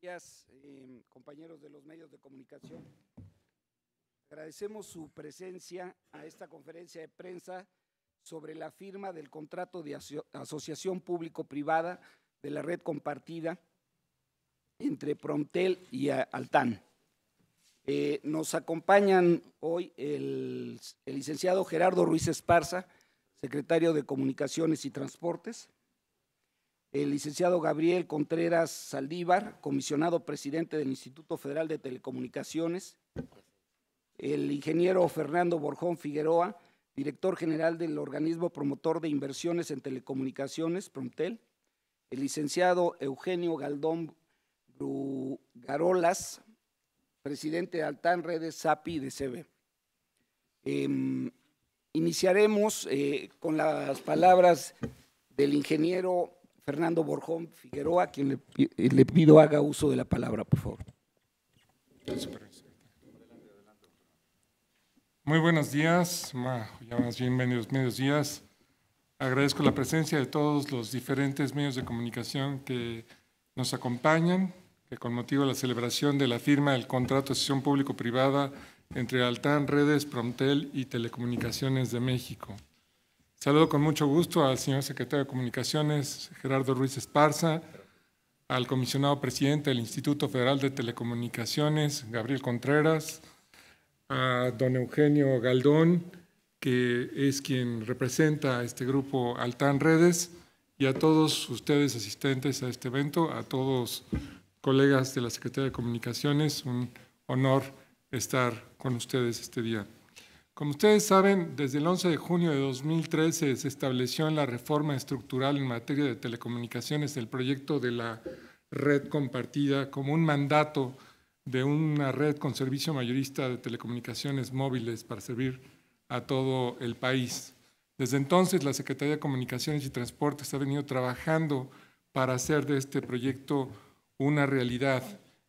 días, compañeros de los medios de comunicación. Agradecemos su presencia a esta conferencia de prensa sobre la firma del contrato de asociación público-privada de la red compartida entre Promptel y Altán. Nos acompañan hoy el licenciado Gerardo Ruiz Esparza, secretario de Comunicaciones y Transportes, el licenciado Gabriel Contreras Saldívar, comisionado presidente del Instituto Federal de Telecomunicaciones, el ingeniero Fernando Borjón Figueroa, director general del organismo promotor de inversiones en telecomunicaciones, Promptel, el licenciado Eugenio Galdón Brugarolas, presidente de Altán Redes SAPI de CB. Iniciaremos con las palabras del ingeniero Fernando Borjón Figueroa, a quien le pido haga uso de la palabra, por favor. Muy buenos días, ya más bien medios días. Agradezco la presencia de todos los diferentes medios de comunicación que nos acompañan, que con motivo de la celebración de la firma del contrato de asociación público-privada entre Altán Redes, Promptel y Telecomunicaciones de México. Saludo con mucho gusto al señor secretario de Comunicaciones, Gerardo Ruiz Esparza, al comisionado presidente del Instituto Federal de Telecomunicaciones, Gabriel Contreras, a don Eugenio Galdón, que es quien representa a este grupo Altán Redes, y a todos ustedes asistentes a este evento, a todos colegas de la Secretaría de Comunicaciones, un honor estar con ustedes este día. Como ustedes saben, desde el 11 de junio de 2013 se estableció en la reforma estructural en materia de telecomunicaciones el proyecto de la red compartida como un mandato de una red con servicio mayorista de telecomunicaciones móviles para servir a todo el país. Desde entonces, la Secretaría de Comunicaciones y Transportes ha venido trabajando para hacer de este proyecto una realidad.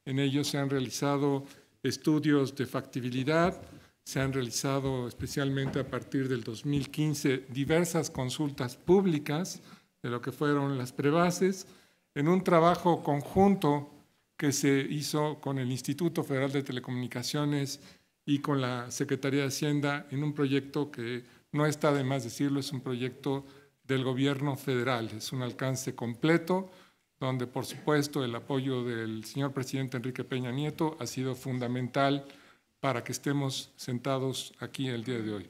En ello se han realizado estudios de factibilidad, se han realizado especialmente a partir del 2015 diversas consultas públicas de lo que fueron las prebases, en un trabajo conjunto que se hizo con el Instituto Federal de Telecomunicaciones y con la Secretaría de Hacienda en un proyecto que no está de más decirlo, es un proyecto del gobierno federal, es un alcance completo, donde por supuesto el apoyo del señor presidente Enrique Peña Nieto ha sido fundamental para que estemos sentados aquí el día de hoy.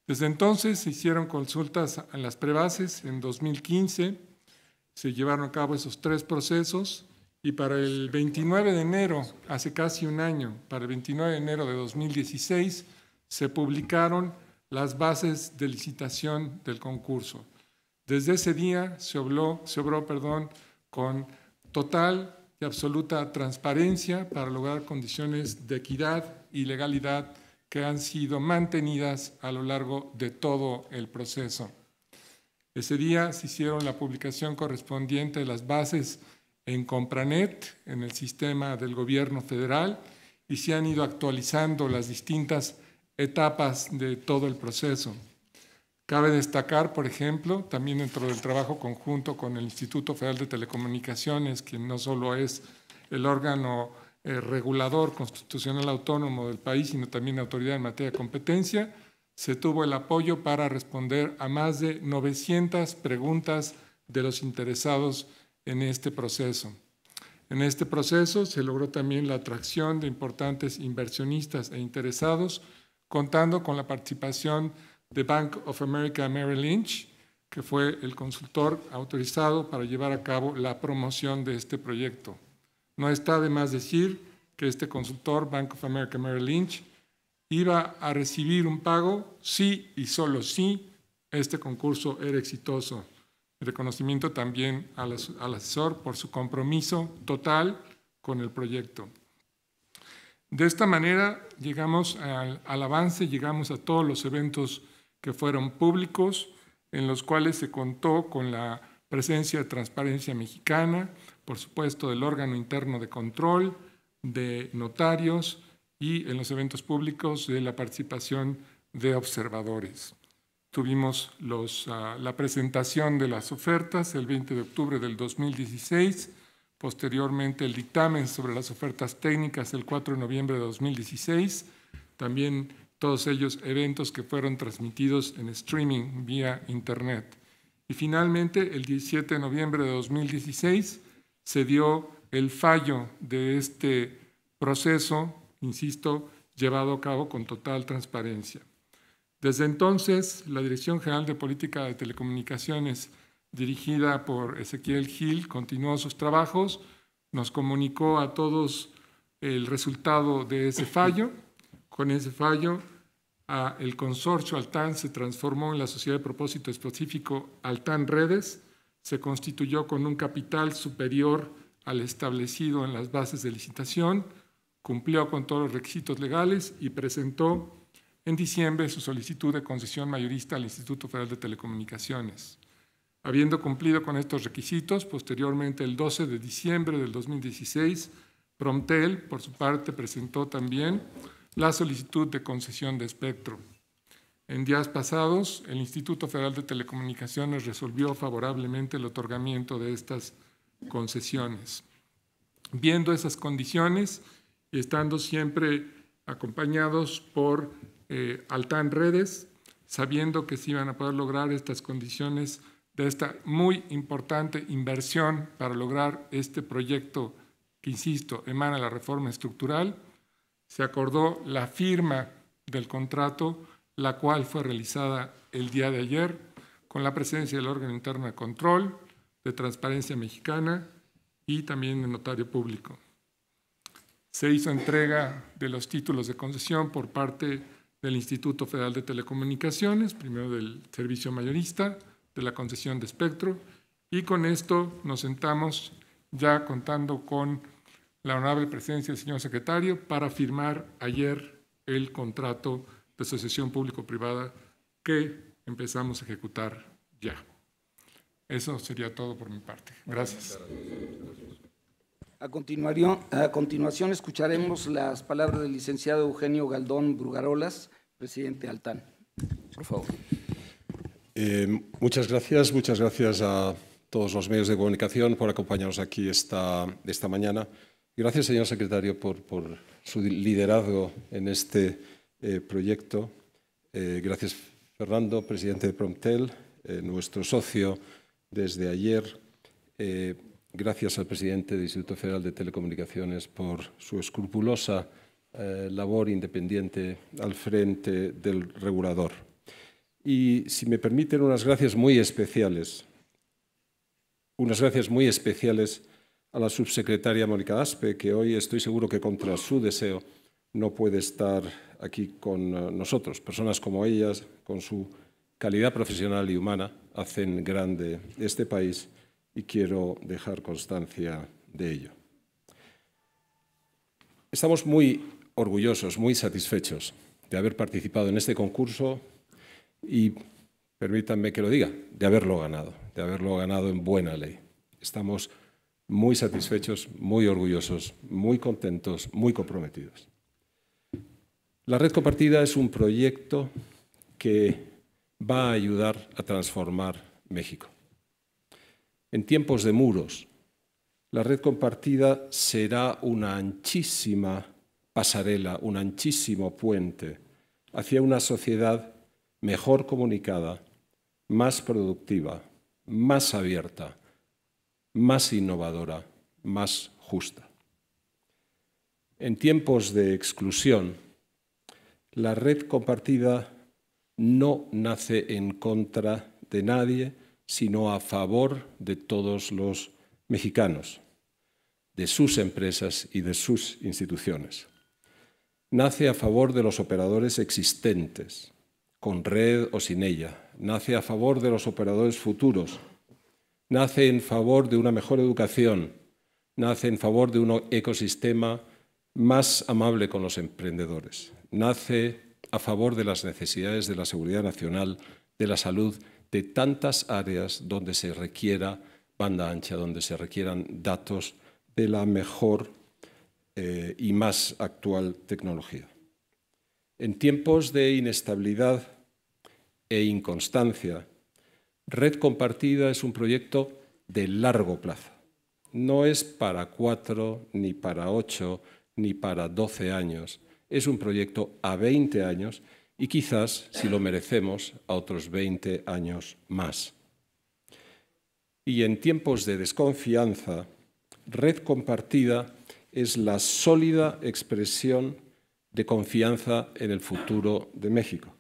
Desde entonces se hicieron consultas en las prebases, en 2015 se llevaron a cabo esos 3 procesos y para el 29 de enero, hace casi un año, para el 29 de enero de 2016, se publicaron las bases de licitación del concurso. Desde ese día se obró con total y absoluta transparencia para lograr condiciones de equidad y legalidad que han sido mantenidas a lo largo de todo el proceso. Ese día se hicieron la publicación correspondiente de las bases en Compranet, en el sistema del gobierno federal, y se han ido actualizando las distintas etapas de todo el proceso. Cabe destacar, por ejemplo, también dentro del trabajo conjunto con el Instituto Federal de Telecomunicaciones, que no solo es el órgano regulador constitucional autónomo del país, sino también autoridad en materia de competencia, se tuvo el apoyo para responder a más de 900 preguntas de los interesados en este proceso. En este proceso se logró también la atracción de importantes inversionistas e interesados, contando con la participación de Bank of America Merrill Lynch, que fue el consultor autorizado para llevar a cabo la promoción de este proyecto. No está de más decir que este consultor, Bank of America Merrill Lynch, iba a recibir un pago si y solo si este concurso era exitoso. Reconocimiento también al asesor por su compromiso total con el proyecto. De esta manera llegamos al avance, llegamos a todos los eventos que fueron públicos, en los cuales se contó con la presencia de Transparencia Mexicana, por supuesto del órgano interno de control, de notarios y en los eventos públicos de la participación de observadores. Tuvimos la presentación de las ofertas el 20 de octubre del 2016 posteriormente el dictamen sobre las ofertas técnicas el 4 de noviembre de 2016, también todos ellos eventos que fueron transmitidos en streaming vía internet. Y finalmente, el 17 de noviembre de 2016, se dio el fallo de este proceso, insisto, llevado a cabo con total transparencia. Desde entonces, la Dirección General de Política de Telecomunicaciones, dirigida por Ezequiel Gil, continuó sus trabajos, nos comunicó a todos el resultado de ese fallo. Con ese fallo, el consorcio Altán se transformó en la sociedad de propósito específico Altán Redes, se constituyó con un capital superior al establecido en las bases de licitación, cumplió con todos los requisitos legales y presentó en diciembre su solicitud de concesión mayorista al Instituto Federal de Telecomunicaciones. Habiendo cumplido con estos requisitos, posteriormente, el 12 de diciembre del 2016, Promptel, por su parte, presentó también la solicitud de concesión de espectro. En días pasados, el Instituto Federal de Telecomunicaciones resolvió favorablemente el otorgamiento de estas concesiones. Viendo esas condiciones y estando siempre acompañados por Altán Redes, sabiendo que se iban a poder lograr estas condiciones de esta muy importante inversión para lograr este proyecto que, insisto, emana la reforma estructural, se acordó la firma del contrato, la cual fue realizada el día de ayer con la presencia del órgano interno de control, de Transparencia Mexicana y también del notario público. Se hizo entrega de los títulos de concesión por parte del Instituto Federal de Telecomunicaciones, primero del servicio mayorista, de la concesión de espectro, y con esto nos sentamos ya contando con la honorable presencia del señor secretario para firmar ayer el contrato de asociación público-privada que empezamos a ejecutar ya. Eso sería todo por mi parte. Gracias. A continuación escucharemos las palabras del licenciado Eugenio Galdón Brugarolas, presidente Altán. Por favor. Muchas gracias a todos los medios de comunicación por acompañarnos aquí esta mañana. Gracias, señor secretario, por su liderazgo en este proyecto. Gracias, Fernando, presidente de Promptel, nuestro socio desde ayer. Gracias al presidente del Instituto Federal de Telecomunicaciones por su escrupulosa labor independiente al frente del regulador. Y, si me permiten, unas gracias muy especiales a la subsecretaria Mónica Aspe, que hoy estoy seguro que contra su deseo no puede estar aquí con nosotros. Personas como ellas, con su calidad profesional y humana, hacen grande este país y quiero dejar constancia de ello. Estamos muy orgullosos, muy satisfechos de haber participado en este concurso y, permítanme que lo diga, de haberlo ganado en buena ley. Estamos muy satisfechos, muy orgullosos, muy contentos, muy comprometidos. La red compartida es un proyecto que va a ayudar a transformar México. En tiempos de muros, la red compartida será una anchísima pasarela, un anchísimo puente hacia una sociedad mejor comunicada, más productiva, más abierta, más innovadora, más justa. En tiempos de exclusión, la red compartida no nace en contra de nadie, sino a favor de todos los mexicanos, de sus empresas y de sus instituciones. Nace a favor de los operadores existentes, con red o sin ella. Nace a favor de los operadores futuros. Nace en favor de una mejor educación. Nace en favor de un ecosistema más amable con los emprendedores. Nace a favor de las necesidades de la seguridad nacional, de la salud, de tantas áreas donde se requiera banda ancha, donde se requieran datos de la mejor y más actual tecnología. En tiempos de inestabilidad e inconstancia, Red Compartida es un proyecto de largo plazo, no es para 4, ni para 8, ni para 12 años. Es un proyecto a 20 años y quizás, si lo merecemos, a otros 20 años más. Y en tiempos de desconfianza, red compartida es la sólida expresión de confianza en el futuro de México.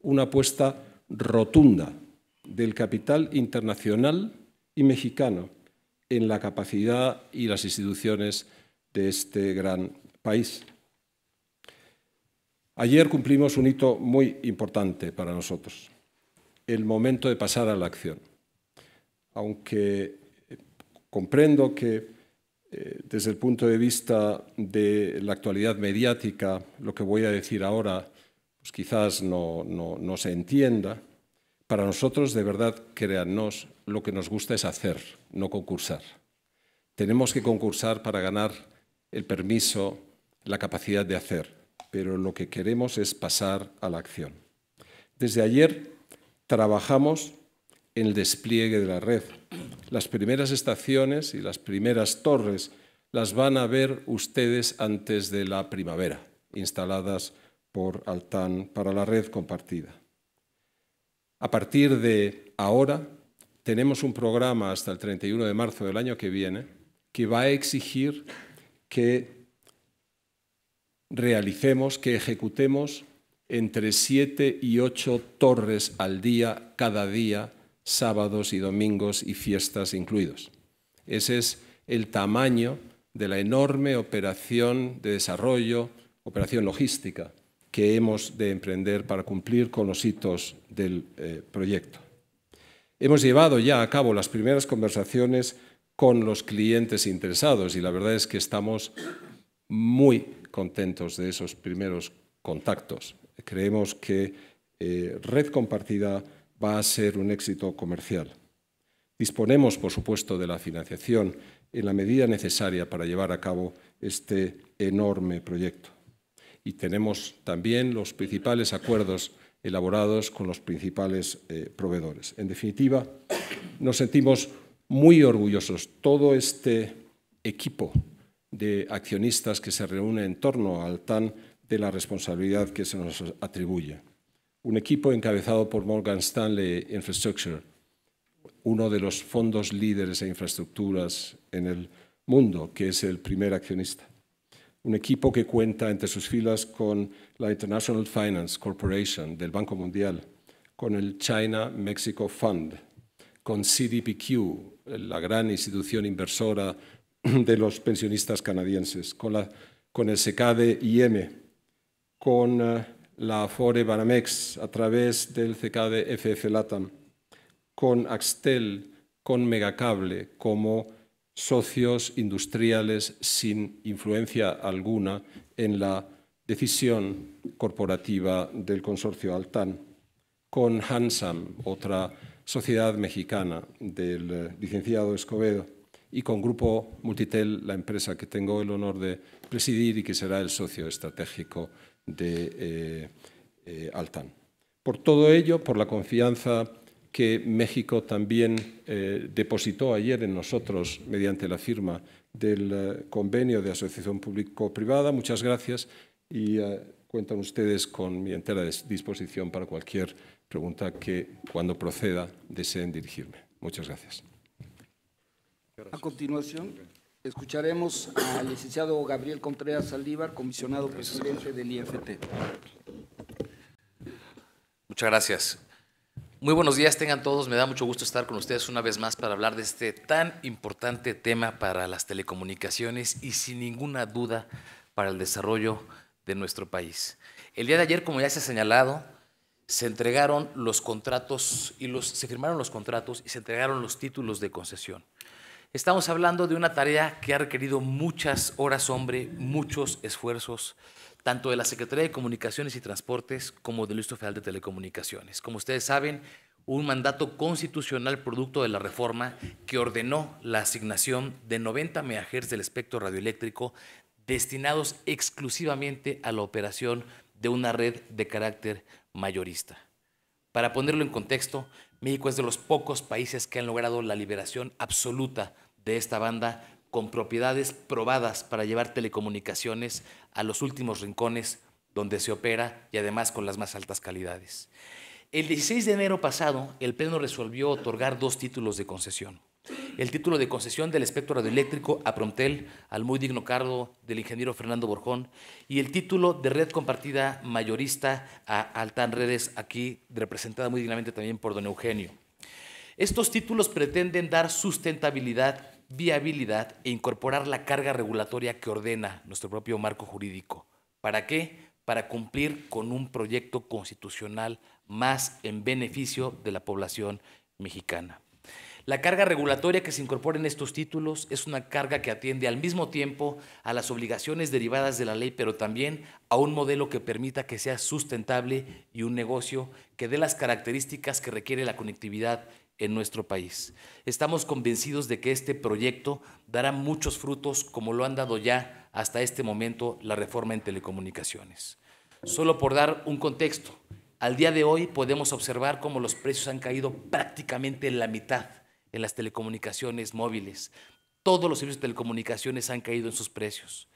Una apuesta rotunda del capital internacional y mexicano en la capacidad y las instituciones de este gran país. Ayer cumplimos un hito muy importante para nosotros, el momento de pasar a la acción. Aunque comprendo que desde el punto de vista de la actualidad mediática, lo que voy a decir ahora pues quizás no se entienda, para nosotros, de verdad, créannos, lo que nos gusta es hacer, no concursar. Tenemos que concursar para ganar el permiso, la capacidad de hacer, pero lo que queremos es pasar a la acción. Desde ayer trabajamos en el despliegue de la red. Las primeras estaciones y las primeras torres las van a ver ustedes antes de la primavera, instaladas por Altán para la red compartida. A partir de ahora, tenemos un programa hasta el 31 de marzo del año que viene que va a exigir que realicemos, que ejecutemos entre 7 y 8 torres al día, cada día, sábados y domingos y fiestas incluidos. Ese es el tamaño de la enorme operación de desarrollo, operación logística, que hemos de emprender para cumplir con los hitos del proyecto. Hemos llevado ya a cabo las primeras conversaciones con los clientes interesados y la verdad es que estamos muy contentos de esos primeros contactos. Creemos que red compartida va a ser un éxito comercial. Disponemos, por supuesto, de la financiación en la medida necesaria para llevar a cabo este enorme proyecto. Y tenemos también los principales acuerdos elaborados con los principales proveedores. En definitiva, nos sentimos muy orgullosos. Todo este equipo de accionistas que se reúne en torno al TAN de la responsabilidad que se nos atribuye. Un equipo encabezado por Morgan Stanley Infrastructure, uno de los fondos líderes de infraestructuras en el mundo, que es el primer accionista. Un equipo que cuenta entre sus filas con la International Finance Corporation del Banco Mundial, con el China Mexico Fund, con CDPQ, la gran institución inversora de los pensionistas canadienses, con el SECADE-IM, con la Afore Banamex a través del CECADE-FF LATAM, con Axtel, con Megacable como socios industriales sin influencia alguna en la decisión corporativa del consorcio Altán, con Hansam, otra sociedad mexicana del licenciado Escobedo, y con Grupo Multitel, la empresa que tengo el honor de presidir y que será el socio estratégico de Altán. Por todo ello, por la confianza que México también depositó ayer en nosotros mediante la firma del convenio de asociación público-privada. Muchas gracias y cuentan ustedes con mi entera disposición para cualquier pregunta que, cuando proceda, deseen dirigirme. Muchas gracias. A continuación, escucharemos al licenciado Gabriel Contreras Saldívar, comisionado presidente del IFT. Muchas gracias. Muy buenos días tengan todos, me da mucho gusto estar con ustedes una vez más para hablar de este tan importante tema para las telecomunicaciones y sin ninguna duda para el desarrollo de nuestro país. El día de ayer, como ya se ha señalado, se entregaron los contratos y se firmaron los contratos y se entregaron los títulos de concesión. Estamos hablando de una tarea que ha requerido muchas horas hombre, muchos esfuerzos, tanto de la Secretaría de Comunicaciones y Transportes como del Instituto Federal de Telecomunicaciones. Como ustedes saben, un mandato constitucional producto de la reforma que ordenó la asignación de 90 MHz del espectro radioeléctrico destinados exclusivamente a la operación de una red de carácter mayorista. Para ponerlo en contexto, México es de los pocos países que han logrado la liberación absoluta de esta banda con propiedades probadas para llevar telecomunicaciones a los últimos rincones donde se opera y además con las más altas calidades. El 16 de enero pasado, el Pleno resolvió otorgar 2 títulos de concesión. El título de concesión del espectro radioeléctrico a Promptel, al muy digno cargo del ingeniero Fernando Borjón, y el título de red compartida mayorista a Altán Redes, aquí representada muy dignamente también por don Eugenio. Estos títulos pretenden dar sustentabilidad, viabilidad e incorporar la carga regulatoria que ordena nuestro propio marco jurídico. ¿Para qué? Para cumplir con un proyecto constitucional más en beneficio de la población mexicana. La carga regulatoria que se incorpora en estos títulos es una carga que atiende al mismo tiempo a las obligaciones derivadas de la ley, pero también a un modelo que permita que sea sustentable y un negocio que dé las características que requiere la conectividad en nuestro país. Estamos convencidos de que este proyecto dará muchos frutos, como lo han dado ya hasta este momento la reforma en telecomunicaciones. Solo por dar un contexto, al día de hoy podemos observar cómo los precios han caído prácticamente en la mitad en las telecomunicaciones móviles. Todos los servicios de telecomunicaciones han caído en sus precios.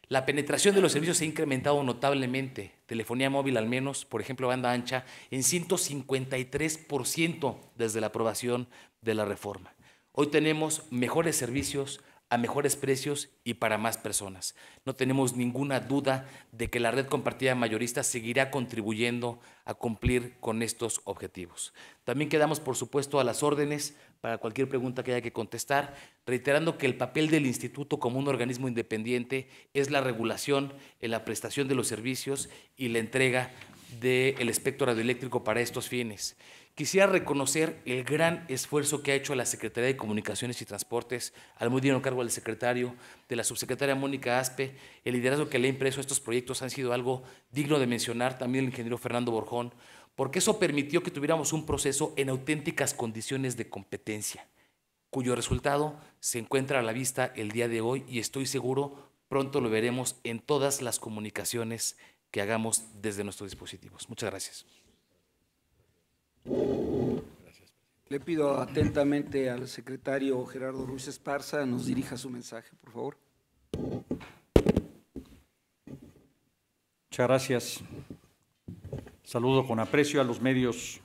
La penetración de los servicios se ha incrementado notablemente. Telefonía móvil al menos, por ejemplo, banda ancha, en 153% desde la aprobación de la reforma. Hoy tenemos mejores servicios a mejores precios y para más personas. No tenemos ninguna duda de que la red compartida mayorista seguirá contribuyendo a cumplir con estos objetivos. También quedamos, por supuesto, a las órdenes para cualquier pregunta que haya que contestar, reiterando que el papel del instituto como un organismo independiente es la regulación en la prestación de los servicios y la entrega del espectro radioeléctrico para estos fines. Quisiera reconocer el gran esfuerzo que ha hecho la Secretaría de Comunicaciones y Transportes, al muy digno cargo del secretario, de la subsecretaria Mónica Aspe. El liderazgo que le ha impreso a estos proyectos han sido algo digno de mencionar, también el ingeniero Fernando Borjón, porque eso permitió que tuviéramos un proceso en auténticas condiciones de competencia, cuyo resultado se encuentra a la vista el día de hoy y estoy seguro pronto lo veremos en todas las comunicaciones que hagamos desde nuestros dispositivos. Muchas gracias. Le pido atentamente al secretario Gerardo Ruiz Esparza nos dirija su mensaje, por favor. Muchas gracias. Saludo con aprecio a los medios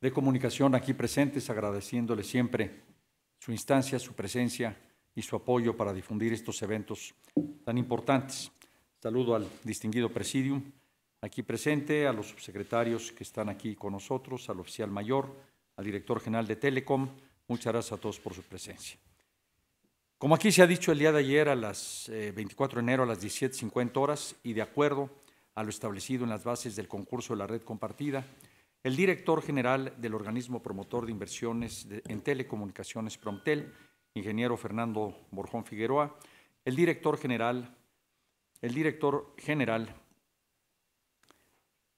de comunicación aquí presentes, agradeciéndoles siempre su instancia, su presencia y su apoyo para difundir estos eventos tan importantes. Saludo al distinguido presidium aquí presente, a los subsecretarios que están aquí con nosotros, al oficial mayor, al director general de Telecom. Muchas gracias a todos por su presencia. Como aquí se ha dicho el día de ayer, a las 24 de enero a las 17:50 horas, y de acuerdo a lo establecido en las bases del concurso de la red compartida, el director general del organismo promotor de inversiones en telecomunicaciones Promptel, ingeniero Fernando Borjón Figueroa, el director general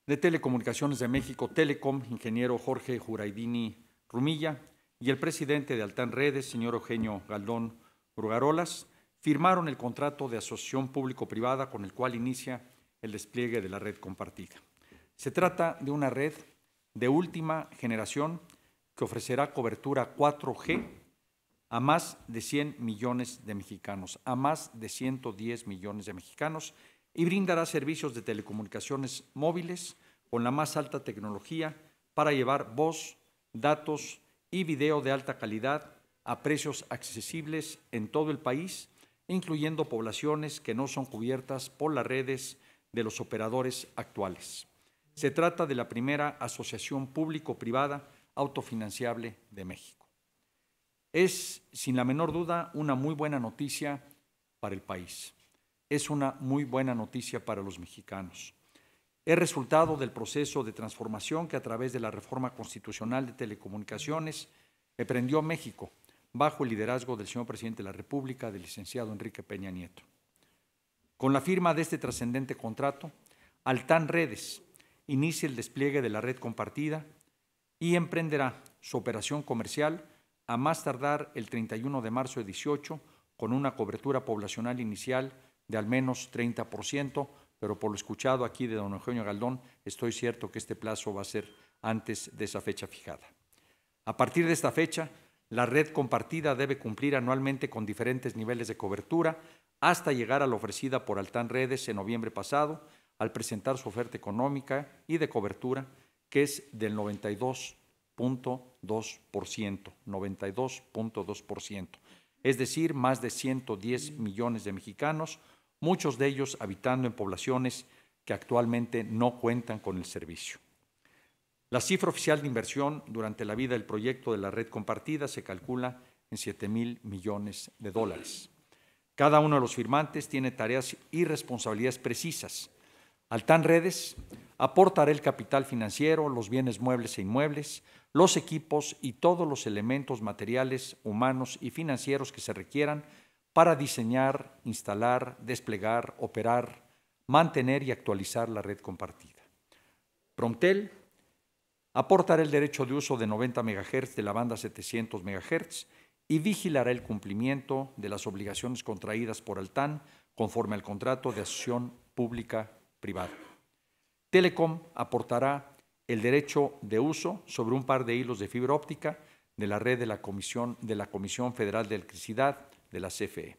de Telecomunicaciones de México, Telecom, ingeniero Jorge Juraidini Rumilla, y el presidente de Altán Redes, señor Eugenio Galdón Brugarolas, firmaron el contrato de asociación público-privada con el cual inicia el despliegue de la red compartida. Se trata de una red de última generación que ofrecerá cobertura 4G a más de 100 millones de mexicanos, a más de 110 millones de mexicanos, y brindará servicios de telecomunicaciones móviles con la más alta tecnología para llevar voz, datos y video de alta calidad a precios accesibles en todo el país, incluyendo poblaciones que no son cubiertas por las redes de los operadores actuales. Se trata de la primera asociación público-privada autofinanciable de México. Es, sin la menor duda, una muy buena noticia para el país. Es una muy buena noticia para los mexicanos. Es resultado del proceso de transformación que a través de la reforma constitucional de telecomunicaciones emprendió México bajo el liderazgo del señor presidente de la República, del licenciado Enrique Peña Nieto. Con la firma de este trascendente contrato, Altán Redes inicia el despliegue de la red compartida y emprenderá su operación comercial a más tardar el 31 de marzo de 2018 con una cobertura poblacional inicial de al menos 30%, pero por lo escuchado aquí de don Eugenio Galdón, estoy cierto que este plazo va a ser antes de esa fecha fijada. A partir de esta fecha, La red compartida debe cumplir anualmente con diferentes niveles de cobertura hasta llegar a la ofrecida por Altán Redes en noviembre pasado, al presentar su oferta económica y de cobertura, que es del 92.2%, es decir, más de 110 millones de mexicanos, muchos de ellos habitando en poblaciones que actualmente no cuentan con el servicio. La cifra oficial de inversión durante la vida del proyecto de la red compartida se calcula en $7,000 millones. Cada uno de los firmantes tiene tareas y responsabilidades precisas. Altán Redes aportará el capital financiero, los bienes muebles e inmuebles, los equipos y todos los elementos materiales, humanos y financieros que se requieran para diseñar, instalar, desplegar, operar, mantener y actualizar la red compartida. Promptel aportará el derecho de uso de 90 MHz de la banda 700 MHz y vigilará el cumplimiento de las obligaciones contraídas por Altán conforme al contrato de asociación pública-privada. Telecom aportará el derecho de uso sobre un par de hilos de fibra óptica de la red de la Comisión Federal de Electricidad, de la CFE.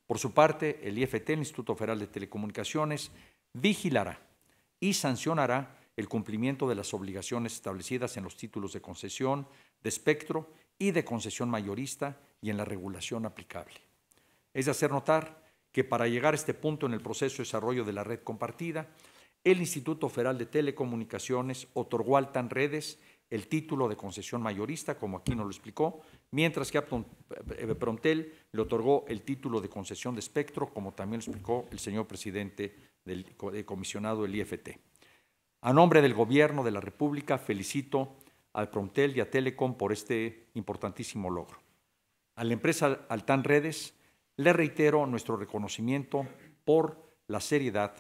Por su parte, el IFT, el Instituto Federal de Telecomunicaciones, vigilará y sancionará el cumplimiento de las obligaciones establecidas en los títulos de concesión, de espectro y de concesión mayorista y en la regulación aplicable. Es de hacer notar que para llegar a este punto en el proceso de desarrollo de la red compartida, el Instituto Federal de Telecomunicaciones otorgó a Altán Redes el título de concesión mayorista, como aquí nos lo explicó, mientras que a Promptel le otorgó el título de concesión de espectro, como también lo explicó el señor presidente del comisionado del IFT. A nombre del Gobierno de la República, felicito al Promptel y a Telecom por este importantísimo logro. A la empresa Altán Redes le reitero nuestro reconocimiento por la seriedad,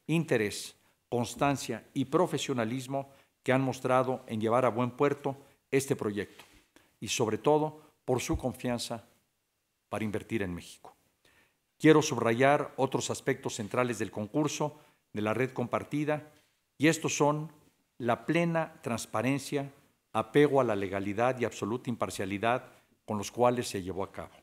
interés, constancia y profesionalismo que han mostrado en llevar a buen puerto este proyecto y sobre todo por su confianza para invertir en México. Quiero subrayar otros aspectos centrales del concurso de la red compartida y estos son la plena transparencia, apego a la legalidad y absoluta imparcialidad con los cuales se llevó a cabo.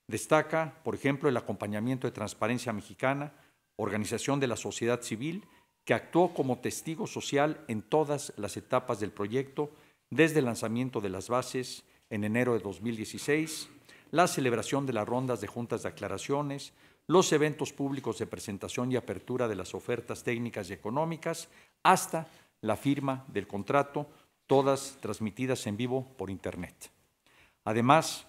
Destaca, por ejemplo, el acompañamiento de Transparencia Mexicana, organización de la sociedad civil, que actuó como testigo social en todas las etapas del proyecto, desde el lanzamiento de las bases en enero de 2016, la celebración de las rondas de juntas de aclaraciones, los eventos públicos de presentación y apertura de las ofertas técnicas y económicas, hasta la firma del contrato, todas transmitidas en vivo por Internet. Además,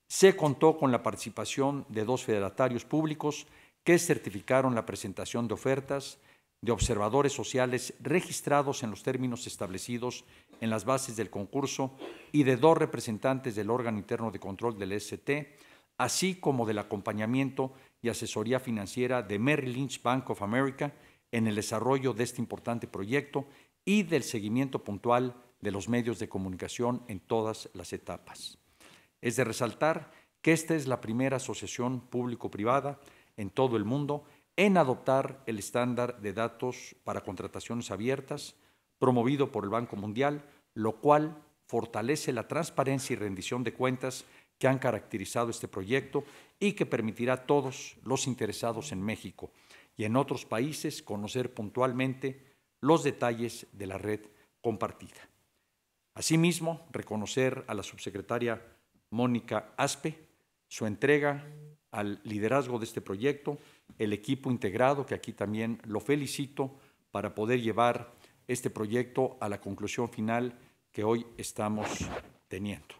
se contó con la participación de 2 fedatarios públicos que certificaron la presentación de ofertas, de observadores sociales registrados en los términos establecidos en las bases del concurso y de 2 representantes del órgano interno de control del ST, así como del acompañamiento y asesoría financiera de Merrill Lynch Bank of America en el desarrollo de este importante proyecto y del seguimiento puntual de los medios de comunicación en todas las etapas. Es de resaltar que esta es la primera asociación público-privada en todo el mundo en adoptar el estándar de datos para contrataciones abiertas promovido por el Banco Mundial, lo cual fortalece la transparencia y rendición de cuentas que han caracterizado este proyecto y que permitirá a todos los interesados en México y en otros países conocer puntualmente los detalles de la red compartida. Asimismo, reconocer a la subsecretaria Mónica Aspe su entrega al liderazgo de este proyecto, el equipo integrado, que aquí también lo felicito, para poder llevar este proyecto a la conclusión final que hoy estamos teniendo.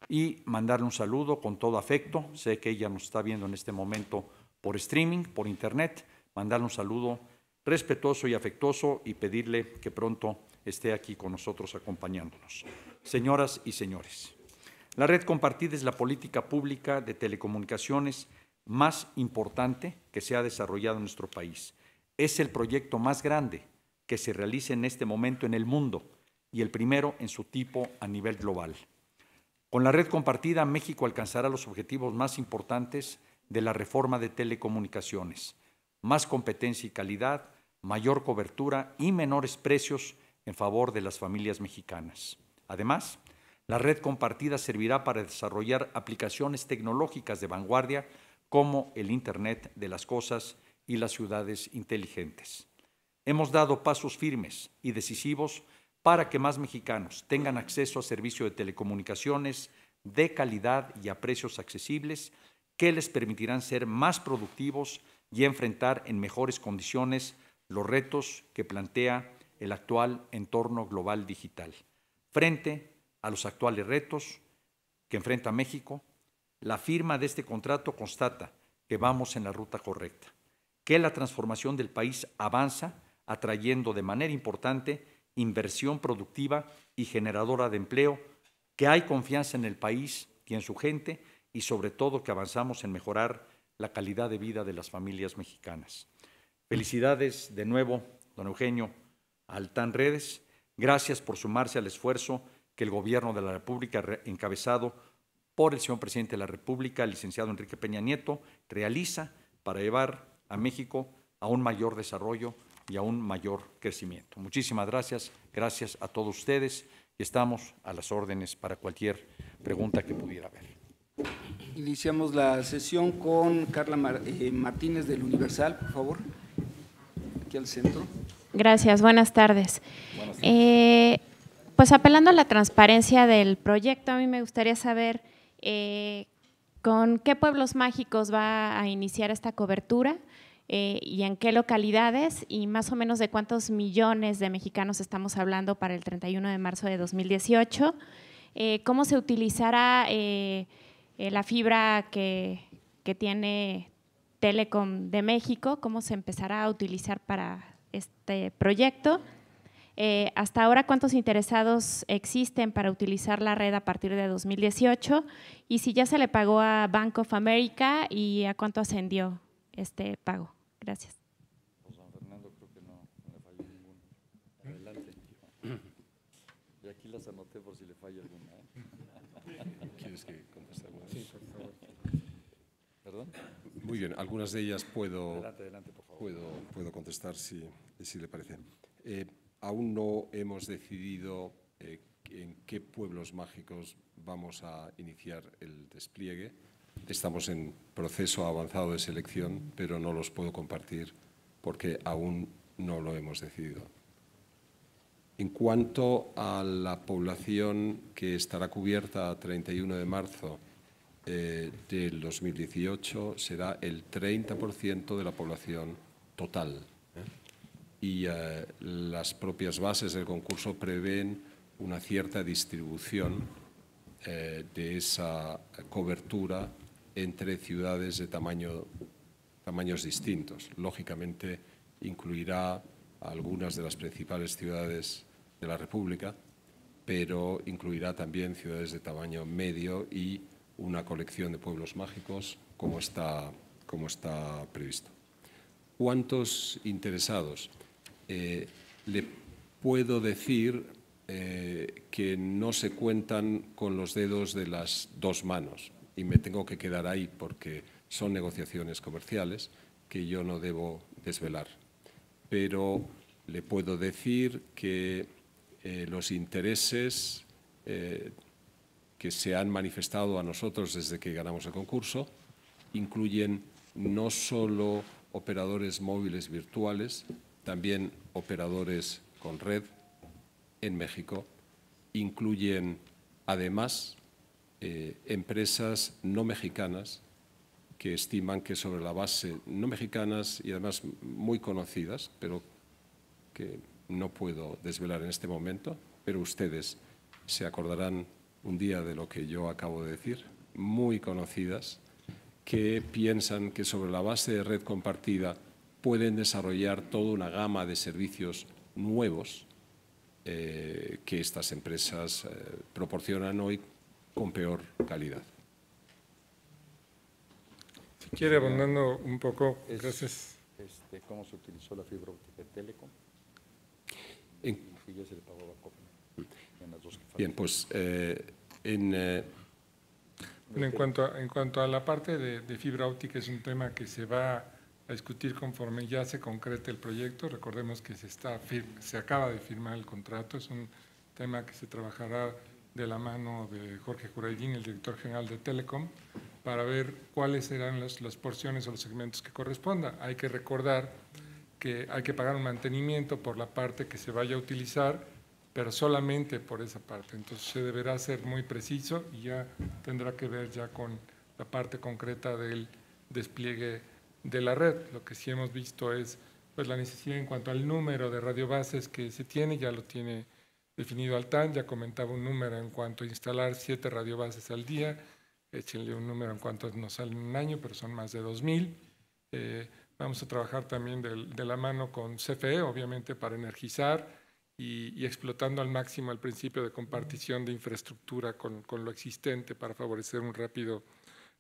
Y mandarle un saludo con todo afecto, sé que ella nos está viendo en este momento por streaming, por internet, mandarle un saludo respetuoso y afectuoso y pedirle que pronto esté aquí con nosotros acompañándonos. Señoras y señores, la red compartida es la política pública de telecomunicaciones más importante que se ha desarrollado en nuestro país. Es el proyecto más grande que se realiza en este momento en el mundo y el primero en su tipo a nivel global. Con la red compartida, México alcanzará los objetivos más importantes de la reforma de telecomunicaciones: más competencia y calidad, mayor cobertura y menores precios en favor de las familias mexicanas. Además, La red compartida servirá para desarrollar aplicaciones tecnológicas de vanguardia como el Internet de las Cosas y las ciudades inteligentes. Hemos dado pasos firmes y decisivos para que más mexicanos tengan acceso a servicios de telecomunicaciones de calidad y a precios accesibles que les permitirán ser más productivos y enfrentar en mejores condiciones los retos que plantea el actual entorno global digital. Frente a los actuales retos que enfrenta México, la firma de este contrato constata que vamos en la ruta correcta, que la transformación del país avanza atrayendo de manera importante inversión productiva y generadora de empleo, que hay confianza en el país y en su gente y sobre todo que avanzamos en mejorar la calidad de vida de las familias mexicanas. Felicidades de nuevo, don Eugenio, a Altán Redes. Gracias por sumarse al esfuerzo que el Gobierno de la República, encabezado por el señor Presidente de la República, el licenciado Enrique Peña Nieto, realiza para llevar a México a un mayor desarrollo y a un mayor crecimiento. Muchísimas gracias, gracias a todos ustedes y estamos a las órdenes para cualquier pregunta que pudiera haber. Iniciamos la sesión con Carla Martínez del Universal, por favor, aquí al centro. Gracias, buenas tardes. Pues apelando a la transparencia del proyecto, a mí me gustaría saber con qué pueblos mágicos va a iniciar esta cobertura y en qué localidades y más o menos de cuántos millones de mexicanos estamos hablando para el 31 de marzo de 2018. ¿Cómo se utilizará la fibra que tiene Telecom de México? ¿Cómo se empezará a utilizar para este proyecto? Hasta ahora, ¿cuántos interesados existen para utilizar la red a partir de 2018? Y si ya se le pagó a Bank of America y a cuánto ascendió este pago. Gracias. Don Fernando, creo que no le falló ninguno. Adelante. Y aquí las anoté por si le falla alguna. ¿Quieres que conteste algunas? Sí, por favor. ¿Perdón? Muy bien, algunas de ellas puedo Adelante, por favor. puedo contestar si le parece. Aún no hemos decidido en qué pueblos mágicos vamos a iniciar el despliegue. Estamos en proceso avanzado de selección, pero no los puedo compartir porque aún no lo hemos decidido. En cuanto a la población que estará cubierta a 31 de marzo del 2018, será el 30% de la población total. Y las propias bases del concurso prevén una cierta distribución de esa cobertura entre ciudades de tamaños distintos. Lógicamente, incluirá algunas de las principales ciudades de la República, pero incluirá también ciudades de tamaño medio y una colección de pueblos mágicos, como está previsto. ¿Cuántos interesados? Le puedo decir que no se cuentan con los dedos de las dos manos y me tengo que quedar ahí porque son negociaciones comerciales que yo no debo desvelar. Pero le puedo decir que los intereses que se han manifestado a nosotros desde que ganamos el concurso incluyen no solo operadores móviles virtuales, también operadores con red en México, incluyen además empresas no mexicanas que estiman que sobre la base, no mexicanas y además muy conocidas, pero que no puedo desvelar en este momento, pero ustedes se acordarán un día de lo que yo acabo de decir, muy conocidas, que piensan que sobre la base de red compartida pueden desarrollar toda una gama de servicios nuevos que estas empresas proporcionan hoy con peor calidad. Si quiere, abundando un poco, gracias. ¿Cómo se utilizó la fibra óptica de Telecom? En, Y ya se le pagó a Banco en las dos que faltan. bien, pues Bueno, en cuanto a la parte de fibra óptica, es un tema que se va a discutir conforme ya se concrete el proyecto. Recordemos que se acaba de firmar el contrato, es un tema que se trabajará de la mano de Jorge Juraidini, el director general de Telecom, para ver cuáles serán las porciones o los segmentos que corresponda. Hay que recordar que hay que pagar un mantenimiento por la parte que se vaya a utilizar, pero solamente por esa parte. Entonces se deberá ser muy preciso y ya tendrá que ver ya con la parte concreta del despliegue de la red. Lo que sí hemos visto es pues, la necesidad en cuanto al número de radiobases que se tiene, ya lo tiene definido Altán, ya comentaba un número en cuanto a instalar 7 radiobases al día, échenle un número en cuanto nos sale en un año, pero son más de 2,000. Vamos a trabajar también de la mano con CFE, obviamente para energizar y explotando al máximo el principio de compartición de infraestructura con lo existente para favorecer un rápido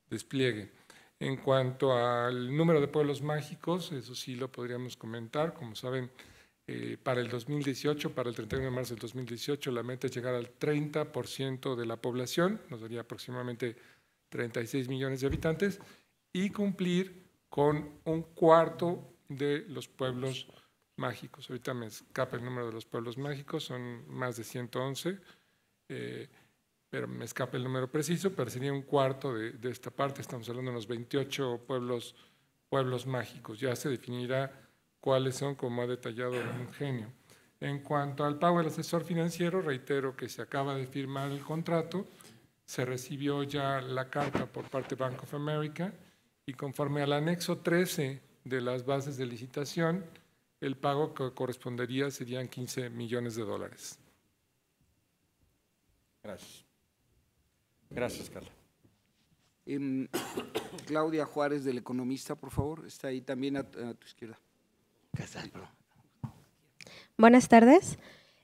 despliegue. En cuanto al número de pueblos mágicos, eso sí lo podríamos comentar, como saben, para el 2018, para el 31 de marzo del 2018, la meta es llegar al 30% de la población, nos daría aproximadamente 36 millones de habitantes, y cumplir con 1/4 de los pueblos mágicos. Ahorita me escapa el número de los pueblos mágicos, son más de 111, pero me escapa el número preciso, pero sería 1/4 de esta parte. Estamos hablando de unos 28 pueblos mágicos. Ya se definirá cuáles son, como ha detallado don Eugenio. En cuanto al pago del asesor financiero, reitero que se acaba de firmar el contrato, se recibió ya la carta por parte de Bank of America y conforme al anexo 13 de las bases de licitación, el pago que correspondería serían $15 millones. Gracias. Gracias, Carla. Claudia Juárez, del Economista, por favor, está ahí también a tu izquierda. Buenas tardes.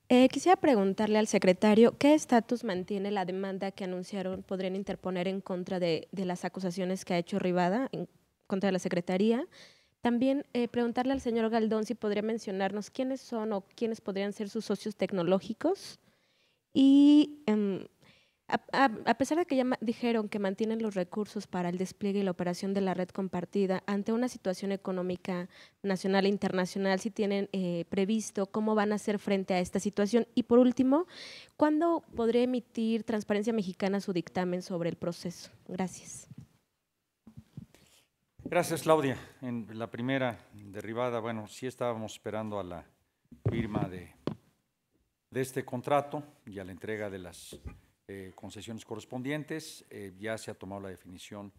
Quisiera preguntarle al secretario qué estatus mantiene la demanda que anunciaron podrían interponer en contra de las acusaciones que ha hecho Rivada en contra de la Secretaría. También preguntarle al señor Galdón si podría mencionarnos quiénes son o quiénes podrían ser sus socios tecnológicos. Y a pesar de que ya dijeron que mantienen los recursos para el despliegue y la operación de la red compartida, ante una situación económica nacional e internacional, si tienen previsto cómo van a hacer frente a esta situación. Y por último, ¿cuándo podría emitir Transparencia Mexicana su dictamen sobre el proceso? Gracias. Gracias, Claudia. En la primera derivada, bueno, sí estábamos esperando a la firma de este contrato y a la entrega de las concesiones correspondientes. Ya se ha tomado la definición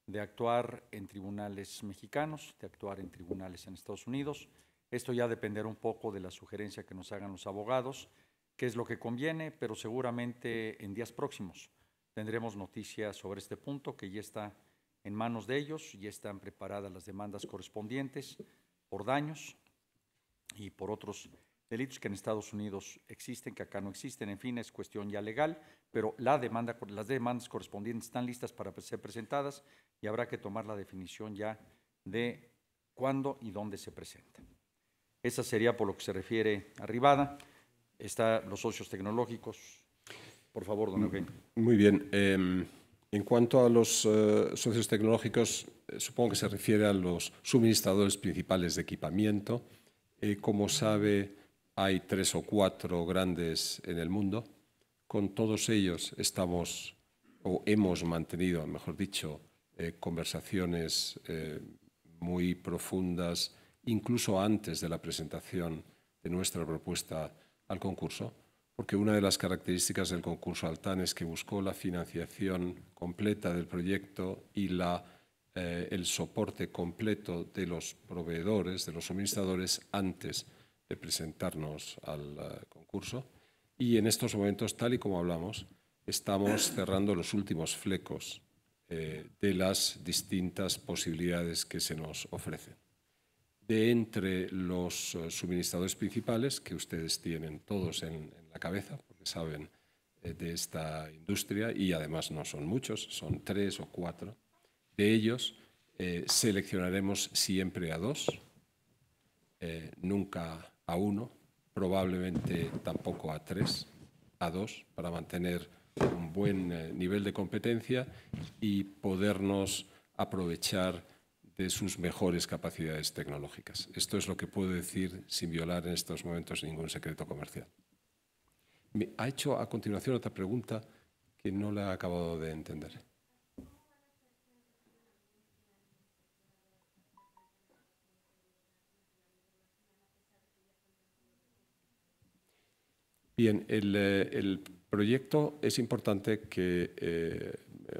de actuar en tribunales mexicanos, de actuar en tribunales en Estados Unidos. Esto ya dependerá un poco de la sugerencia que nos hagan los abogados, qué es lo que conviene, pero seguramente en días próximos tendremos noticias sobre este punto que ya está en manos de ellos, ya están preparadas las demandas correspondientes por daños y por otros delitos que en Estados Unidos existen, que acá no existen. En fin, es cuestión ya legal, pero las demandas correspondientes están listas para ser presentadas y habrá que tomar la definición ya de cuándo y dónde se presentan. Esa sería por lo que se refiere a Rivada. Están los socios tecnológicos. Por favor, don Eugenio. Muy bien. En cuanto a los socios tecnológicos, supongo que se refiere a los suministradores principales de equipamiento. Como sabe, hay 3 o 4 grandes en el mundo. Con todos ellos estamos, o hemos mantenido, mejor dicho, conversaciones muy profundas, incluso antes de la presentación de nuestra propuesta al concurso, porque una de las características del concurso Altán es que buscó la financiación completa del proyecto y el soporte completo de los proveedores, de los suministradores, antes de presentarnos al concurso. Y en estos momentos, tal y como hablamos, estamos cerrando los últimos flecos de las distintas posibilidades que se nos ofrecen. De entre los suministradores principales, que ustedes tienen todos en la cabeza, porque saben de esta industria, y además no son muchos, son 3 o 4, de ellos seleccionaremos siempre a 2, nunca a 1, probablemente tampoco a 3, a 2, para mantener un buen nivel de competencia y podernos aprovechar de sus mejores capacidades tecnológicas. Esto es lo que puedo decir sin violar en estos momentos ningún secreto comercial. Me ha hecho a continuación otra pregunta que no la he acabado de entender. Bien, el proyecto es importante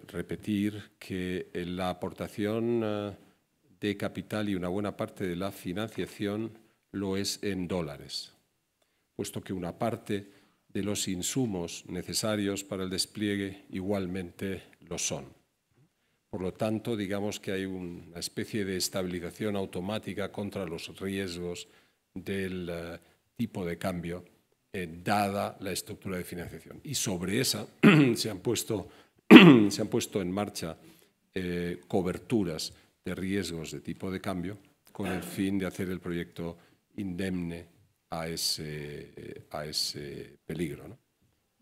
repetir que la aportación de capital y una buena parte de la financiación lo es en dólares, puesto que una parte de los insumos necesarios para el despliegue igualmente lo son. Por lo tanto, digamos que hay una especie de estabilización automática contra los riesgos del tipo de cambio, dada la estructura de financiación. Y sobre esa se han puesto en marcha coberturas de riesgos de tipo de cambio con el fin de hacer el proyecto indemne a ese peligro, ¿no?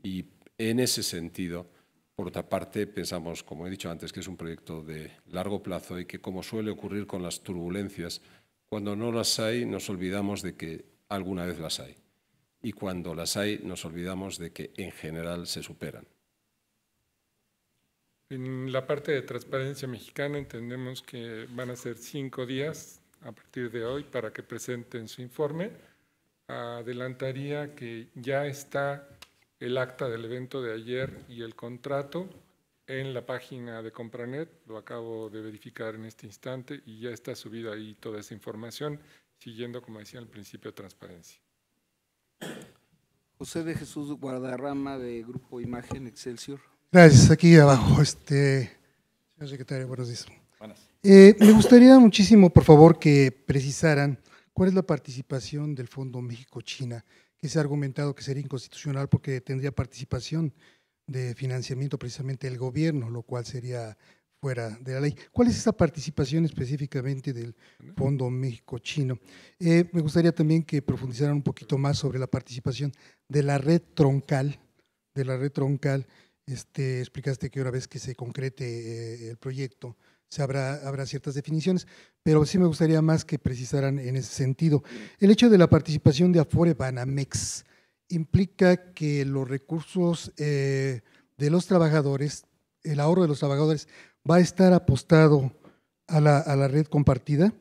Y en ese sentido, por otra parte, pensamos, como he dicho antes, que es un proyecto de largo plazo y que, como suele ocurrir con las turbulencias, cuando no las hay, nos olvidamos de que alguna vez las hay. Y cuando las hay, nos olvidamos de que en general se superan. En la parte de Transparencia Mexicana entendemos que van a ser 5 días a partir de hoy para que presenten su informe. Adelantaría que ya está el acta del evento de ayer y el contrato en la página de Compranet. Lo acabo de verificar en este instante y ya está subida ahí toda esa información, siguiendo, como decía al principio, transparencia. José de Jesús Guadarrama, de Grupo Imagen Excelsior. Gracias, aquí abajo, señor secretario, buenos días. Me gustaría muchísimo, por favor, que precisaran cuál es la participación del Fondo México-China, que se ha argumentado que sería inconstitucional porque tendría participación de financiamiento precisamente del gobierno, lo cual sería fuera de la ley. ¿Cuál es esa participación específicamente del Fondo México-Chino? Me gustaría también que profundizaran un poquito más sobre la participación de la red troncal, explicaste que una vez que se concrete el proyecto habrá ciertas definiciones, pero sí me gustaría más que precisaran en ese sentido. El hecho de la participación de Afore Banamex implica que los recursos de los trabajadores, el ahorro de los trabajadores, va a estar apostado a la red compartida.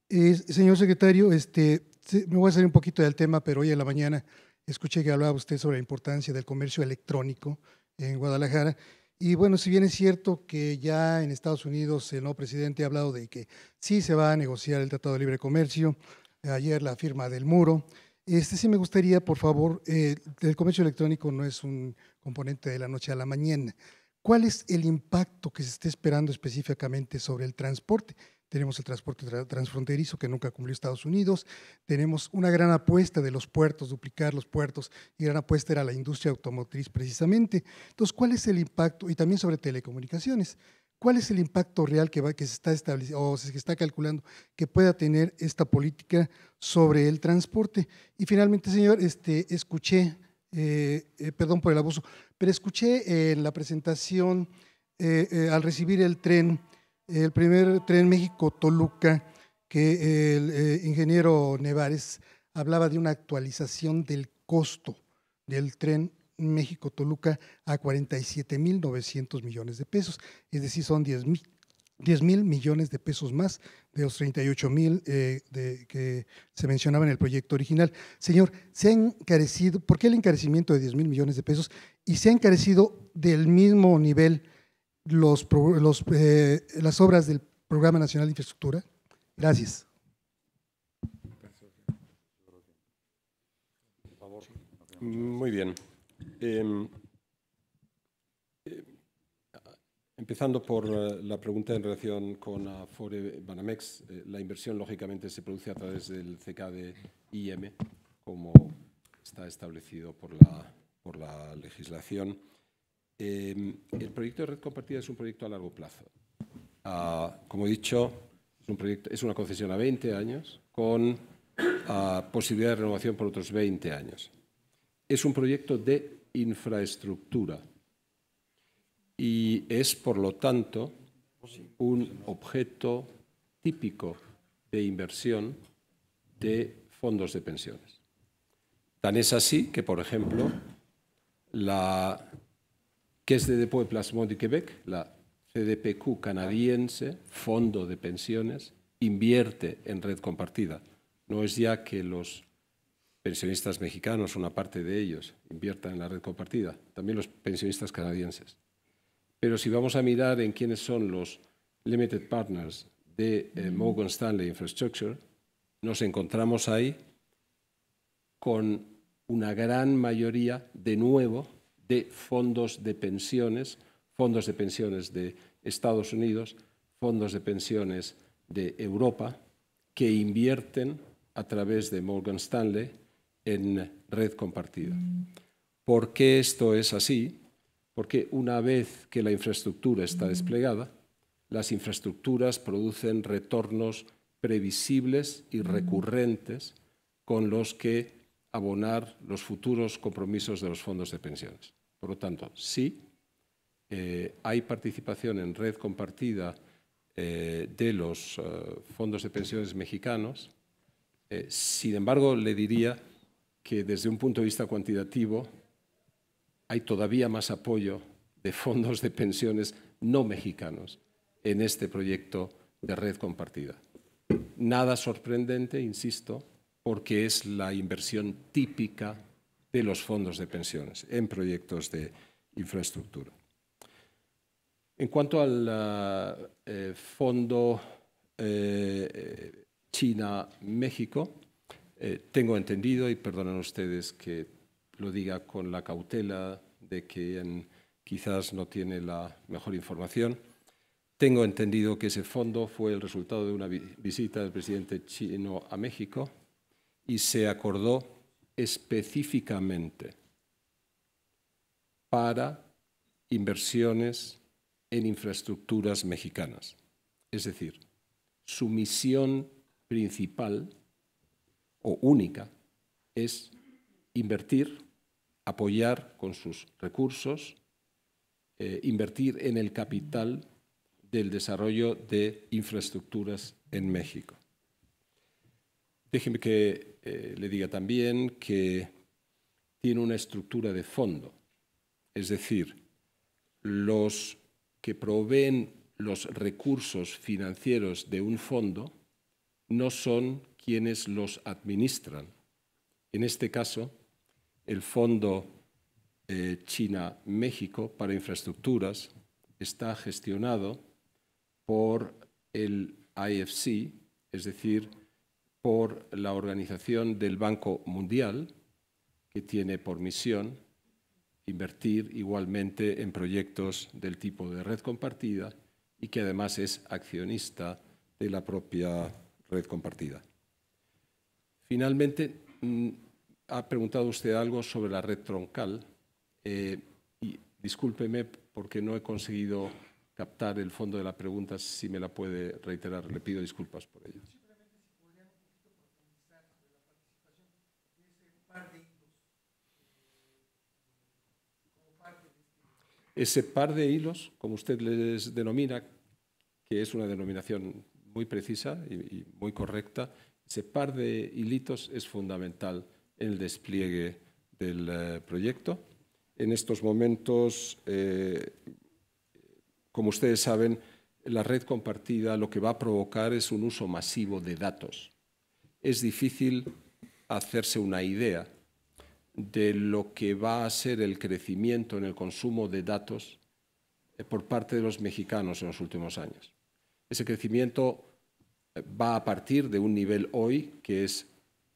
Señor secretario, me voy a salir un poquito del tema, pero hoy en la mañana escuché que hablaba usted sobre la importancia del comercio electrónico en Guadalajara. Y bueno, si bien es cierto que ya en Estados Unidos el nuevo presidente ha hablado de que sí se va a negociar el Tratado de Libre Comercio, ayer la firma del muro, sí me gustaría, por favor, el comercio electrónico no es un componente de la noche a la mañana. ¿Cuál es el impacto que se está esperando específicamente sobre el transporte? Tenemos el transporte transfronterizo que nunca cumplió Estados Unidos, tenemos una gran apuesta de los puertos, duplicar los puertos, y gran apuesta era la industria automotriz precisamente. Entonces, ¿cuál es el impacto? Y también sobre telecomunicaciones. ¿Cuál es el impacto real que se está estableciendo o se está calculando que pueda tener esta política sobre el transporte? Y finalmente, señor, escuché, perdón por el abuso, pero escuché en la presentación, al recibir el primer tren México-Toluca, que el ingeniero Nevares hablaba de una actualización del costo del tren México-Toluca a 47,900 millones de pesos, es decir, son 10,000 millones de pesos más de los 38,000 que se mencionaba en el proyecto original. Señor, ¿se ha encarecido? ¿Por qué el encarecimiento de 10,000 millones de pesos? ¿Y se ha encarecido del mismo nivel las obras del Programa Nacional de Infraestructura? Gracias. Muy bien. Empezando por la pregunta en relación con Afore Banamex, la inversión lógicamente se produce a través del CKD-IM, como está establecido por la legislación. El proyecto de red compartida es un proyecto a largo plazo. Como he dicho, es una concesión a 20 años con posibilidad de renovación por otros 20 años. Es un proyecto de infraestructura y es, por lo tanto, un objeto típico de inversión de fondos de pensiones. Tan es así que, por ejemplo, la Caisse de dépôt et placement du Québec, la CDPQ canadiense, fondo de pensiones, invierte en red compartida. No es ya que los pensionistas mexicanos, una parte de ellos, inviertan en la red compartida, también los pensionistas canadienses. Pero si vamos a mirar en quiénes son los limited partners de Morgan Stanley Infrastructure, nos encontramos ahí con una gran mayoría, de nuevo, de fondos de pensiones de Estados Unidos, fondos de pensiones de Europa, que invierten a través de Morgan Stanley en red compartida. ¿Por qué esto es así? Porque una vez que la infraestructura está desplegada, las infraestructuras producen retornos previsibles y recurrentes con los que abonar los futuros compromisos de los fondos de pensiones. Por lo tanto, sí, hay participación en red compartida de los fondos de pensiones mexicanos. Sin embargo, le diría que desde un punto de vista cuantitativo hay todavía más apoyo de fondos de pensiones no mexicanos en este proyecto de red compartida. Nada sorprendente, insisto, porque es la inversión típica de los fondos de pensiones en proyectos de infraestructura. En cuanto al fondo China-México, tengo entendido, y perdonen ustedes que lo diga con la cautela de que quizás no tiene la mejor información, tengo entendido que ese fondo fue el resultado de una visita del presidente chino a México y se acordó específicamente para inversiones en infraestructuras mexicanas. Es decir, su misión principal o única es invertir, apoyar con sus recursos, invertir en el capital del desarrollo de infraestructuras en México. Déjeme que le diga también que tiene una estructura de fondo, es decir, los que proveen los recursos financieros de un fondo no son quienes los administran. En este caso, el Fondo China-México para infraestructuras está gestionado por el IFC, es decir, por la Organización del Banco Mundial, que tiene por misión invertir igualmente en proyectos del tipo de red compartida y que además es accionista de la propia red compartida. Finalmente, ha preguntado usted algo sobre la red troncal y discúlpeme porque no he conseguido captar el fondo de la pregunta, si me la puede reiterar, le pido disculpas por ello. Ese par de hilos, como usted les denomina, que es una denominación muy precisa y muy correcta, ese par de hilitos es fundamental en el despliegue del proyecto. En estos momentos, como ustedes saben, la red compartida lo que va a provocar es un uso masivo de datos. Es difícil hacerse una idea de lo que va a ser el crecimiento en el consumo de datos por parte de los mexicanos en los últimos años. Ese crecimiento va a partir de un nivel hoy que es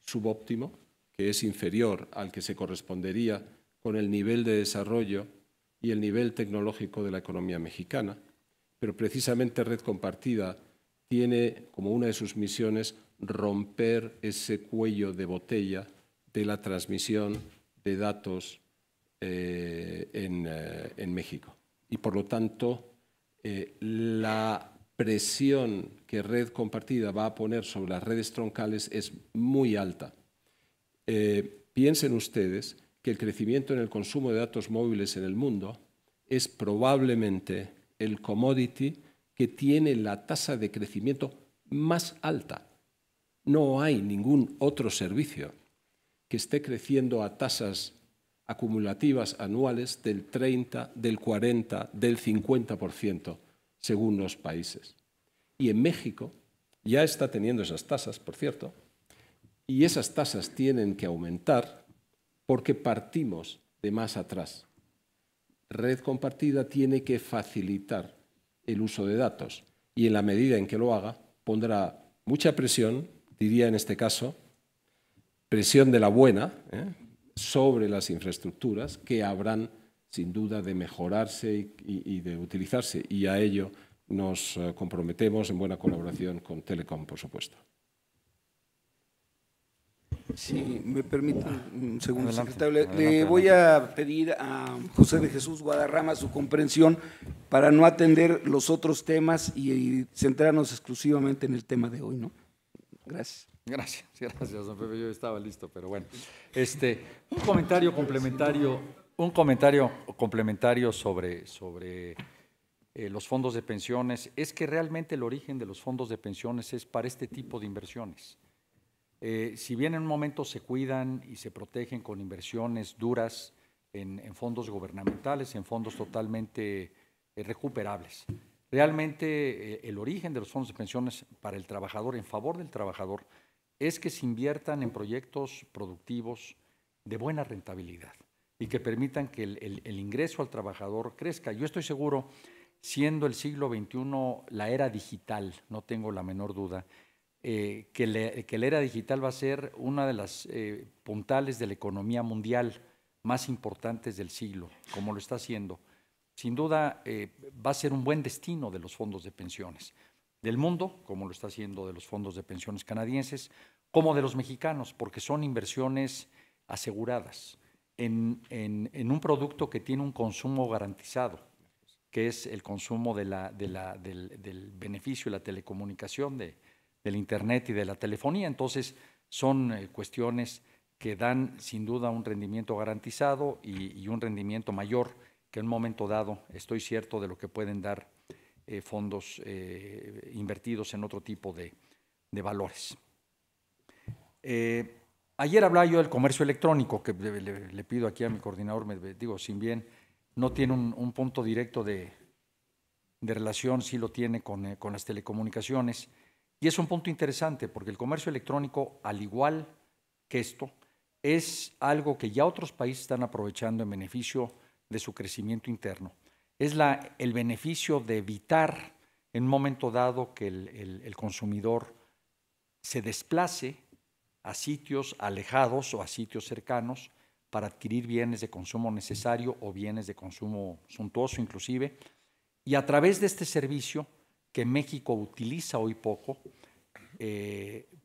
subóptimo, que es inferior al que se correspondería con el nivel de desarrollo y el nivel tecnológico de la economía mexicana, pero precisamente Red Compartida tiene como una de sus misiones romper ese cuello de botella de la transmisión de datos en México. Y por lo tanto, la presión que Red Compartida va a poner sobre las redes troncales es muy alta. Piensen ustedes que el crecimiento en el consumo de datos móviles en el mundo es probablemente el commodity que tiene la tasa de crecimiento más alta. No hay ningún otro servicio que esté creciendo a tasas acumulativas anuales del 30, del 40, del 50%, según los países. Y en México ya está teniendo esas tasas, por cierto, y esas tasas tienen que aumentar porque partimos de más atrás. Red compartida tiene que facilitar el uso de datos y en la medida en que lo haga pondrá mucha presión, diría en este caso, presión de la buena, sobre las infraestructuras que habrán sin duda de mejorarse y de utilizarse, y a ello nos comprometemos en buena colaboración con Telecom, por supuesto. Si me permite un segundo, Adelante, secretario, adelante, le voy a pedir a José de Jesús Guadarrama su comprensión para no atender los otros temas y centrarnos exclusivamente en el tema de hoy, ¿no? Gracias. Gracias, don Pepe. Yo estaba listo, pero bueno. Un comentario complementario sobre los fondos de pensiones. Es que realmente el origen de los fondos de pensiones es para este tipo de inversiones. Si bien en un momento se cuidan y se protegen con inversiones duras en fondos gubernamentales, en fondos totalmente recuperables, realmente el origen de los fondos de pensiones para el trabajador, en favor del trabajador, es que se inviertan en proyectos productivos de buena rentabilidad y que permitan que el ingreso al trabajador crezca. Yo estoy seguro, siendo el siglo XXI la era digital, no tengo la menor duda, que la era digital va a ser una de las puntales de la economía mundial más importantes del siglo, como lo está haciendo. Sin duda va a ser un buen destino de los fondos de pensiones del mundo, como lo está haciendo de los fondos de pensiones canadienses, como de los mexicanos, porque son inversiones aseguradas en un producto que tiene un consumo garantizado, que es el consumo del beneficio de la telecomunicación, del Internet y de la telefonía. Entonces, son cuestiones que dan sin duda un rendimiento garantizado y un rendimiento mayor que en un momento dado, estoy cierto de lo que pueden dar fondos invertidos en otro tipo de valores. Ayer hablaba yo del comercio electrónico, que le pido aquí a mi coordinador, si bien no tiene un punto directo de relación, sí lo tiene con las telecomunicaciones, y es un punto interesante porque el comercio electrónico, al igual que esto, es algo que ya otros países están aprovechando en beneficio de su crecimiento interno. Es el beneficio de evitar en un momento dado que el consumidor se desplace a sitios alejados o a sitios cercanos para adquirir bienes de consumo necesario o bienes de consumo suntuoso inclusive, y a través de este servicio que México utiliza hoy poco,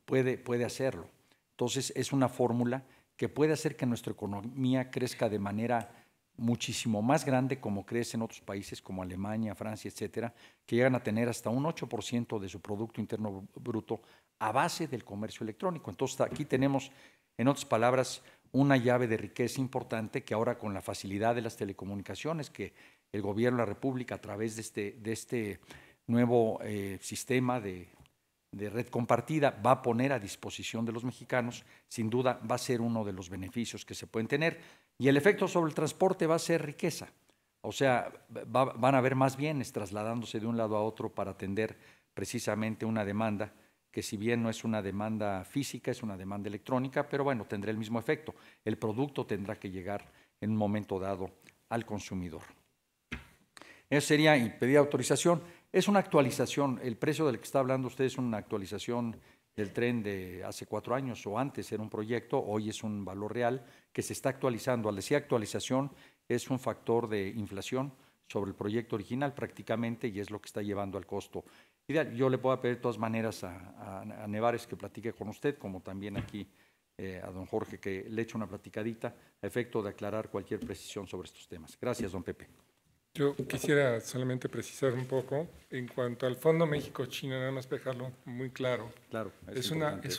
puede hacerlo. Entonces es una fórmula que puede hacer que nuestra economía crezca de manera muchísimo más grande como crece en otros países como Alemania, Francia, etcétera, que llegan a tener hasta un 8% de su Producto Interno Bruto a base del comercio electrónico. Entonces aquí tenemos, en otras palabras, una llave de riqueza importante que ahora con la facilidad de las telecomunicaciones que el gobierno de la República a través de este nuevo sistema de red compartida va a poner a disposición de los mexicanos, sin duda va a ser uno de los beneficios que se pueden tener. Y el efecto sobre el transporte va a ser riqueza. O sea, van a haber más bienes trasladándose de un lado a otro para atender precisamente una demanda que, si bien no es una demanda física, es una demanda electrónica, pero bueno, tendrá el mismo efecto. El producto tendrá que llegar en un momento dado al consumidor. Eso sería, y pedir autorización. Es una actualización. El precio del que está hablando usted es una actualización del tren de hace 4 años o antes era un proyecto, hoy es un valor real que se está actualizando. Al decir actualización es un factor de inflación sobre el proyecto original prácticamente y es lo que está llevando al costo ideal. Yo le puedo pedir de todas maneras a Nevares que platique con usted, como también aquí a don Jorge, que le eche una platicadita a efecto de aclarar cualquier precisión sobre estos temas. Gracias, don Pepe. Yo quisiera solamente precisar un poco en cuanto al Fondo México-China, nada más dejarlo muy claro. Claro, es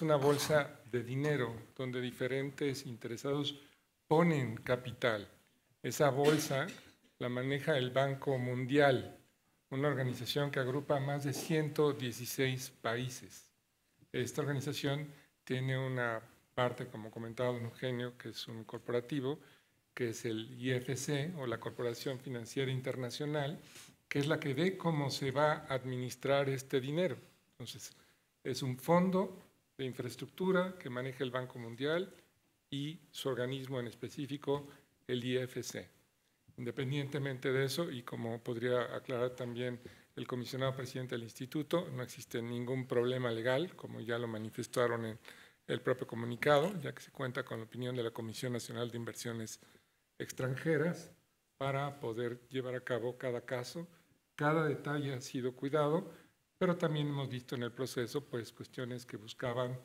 una bolsa de dinero donde diferentes interesados ponen capital. Esa bolsa la maneja el Banco Mundial, una organización que agrupa más de 116 países. Esta organización tiene una parte, como comentaba don Eugenio, que es un corporativo, que es el IFC o la Corporación Financiera Internacional, que es la que ve cómo se va a administrar este dinero. Entonces, es un fondo de infraestructura que maneja el Banco Mundial y su organismo en específico, el IFC. Independientemente de eso, y como podría aclarar también el comisionado presidente del instituto, no existe ningún problema legal, como ya lo manifestaron en el propio comunicado, ya que se cuenta con la opinión de la Comisión Nacional de Inversiones Extranjeras para poder llevar a cabo cada caso. Cada detalle ha sido cuidado, pero también hemos visto en el proceso pues, cuestiones que buscaban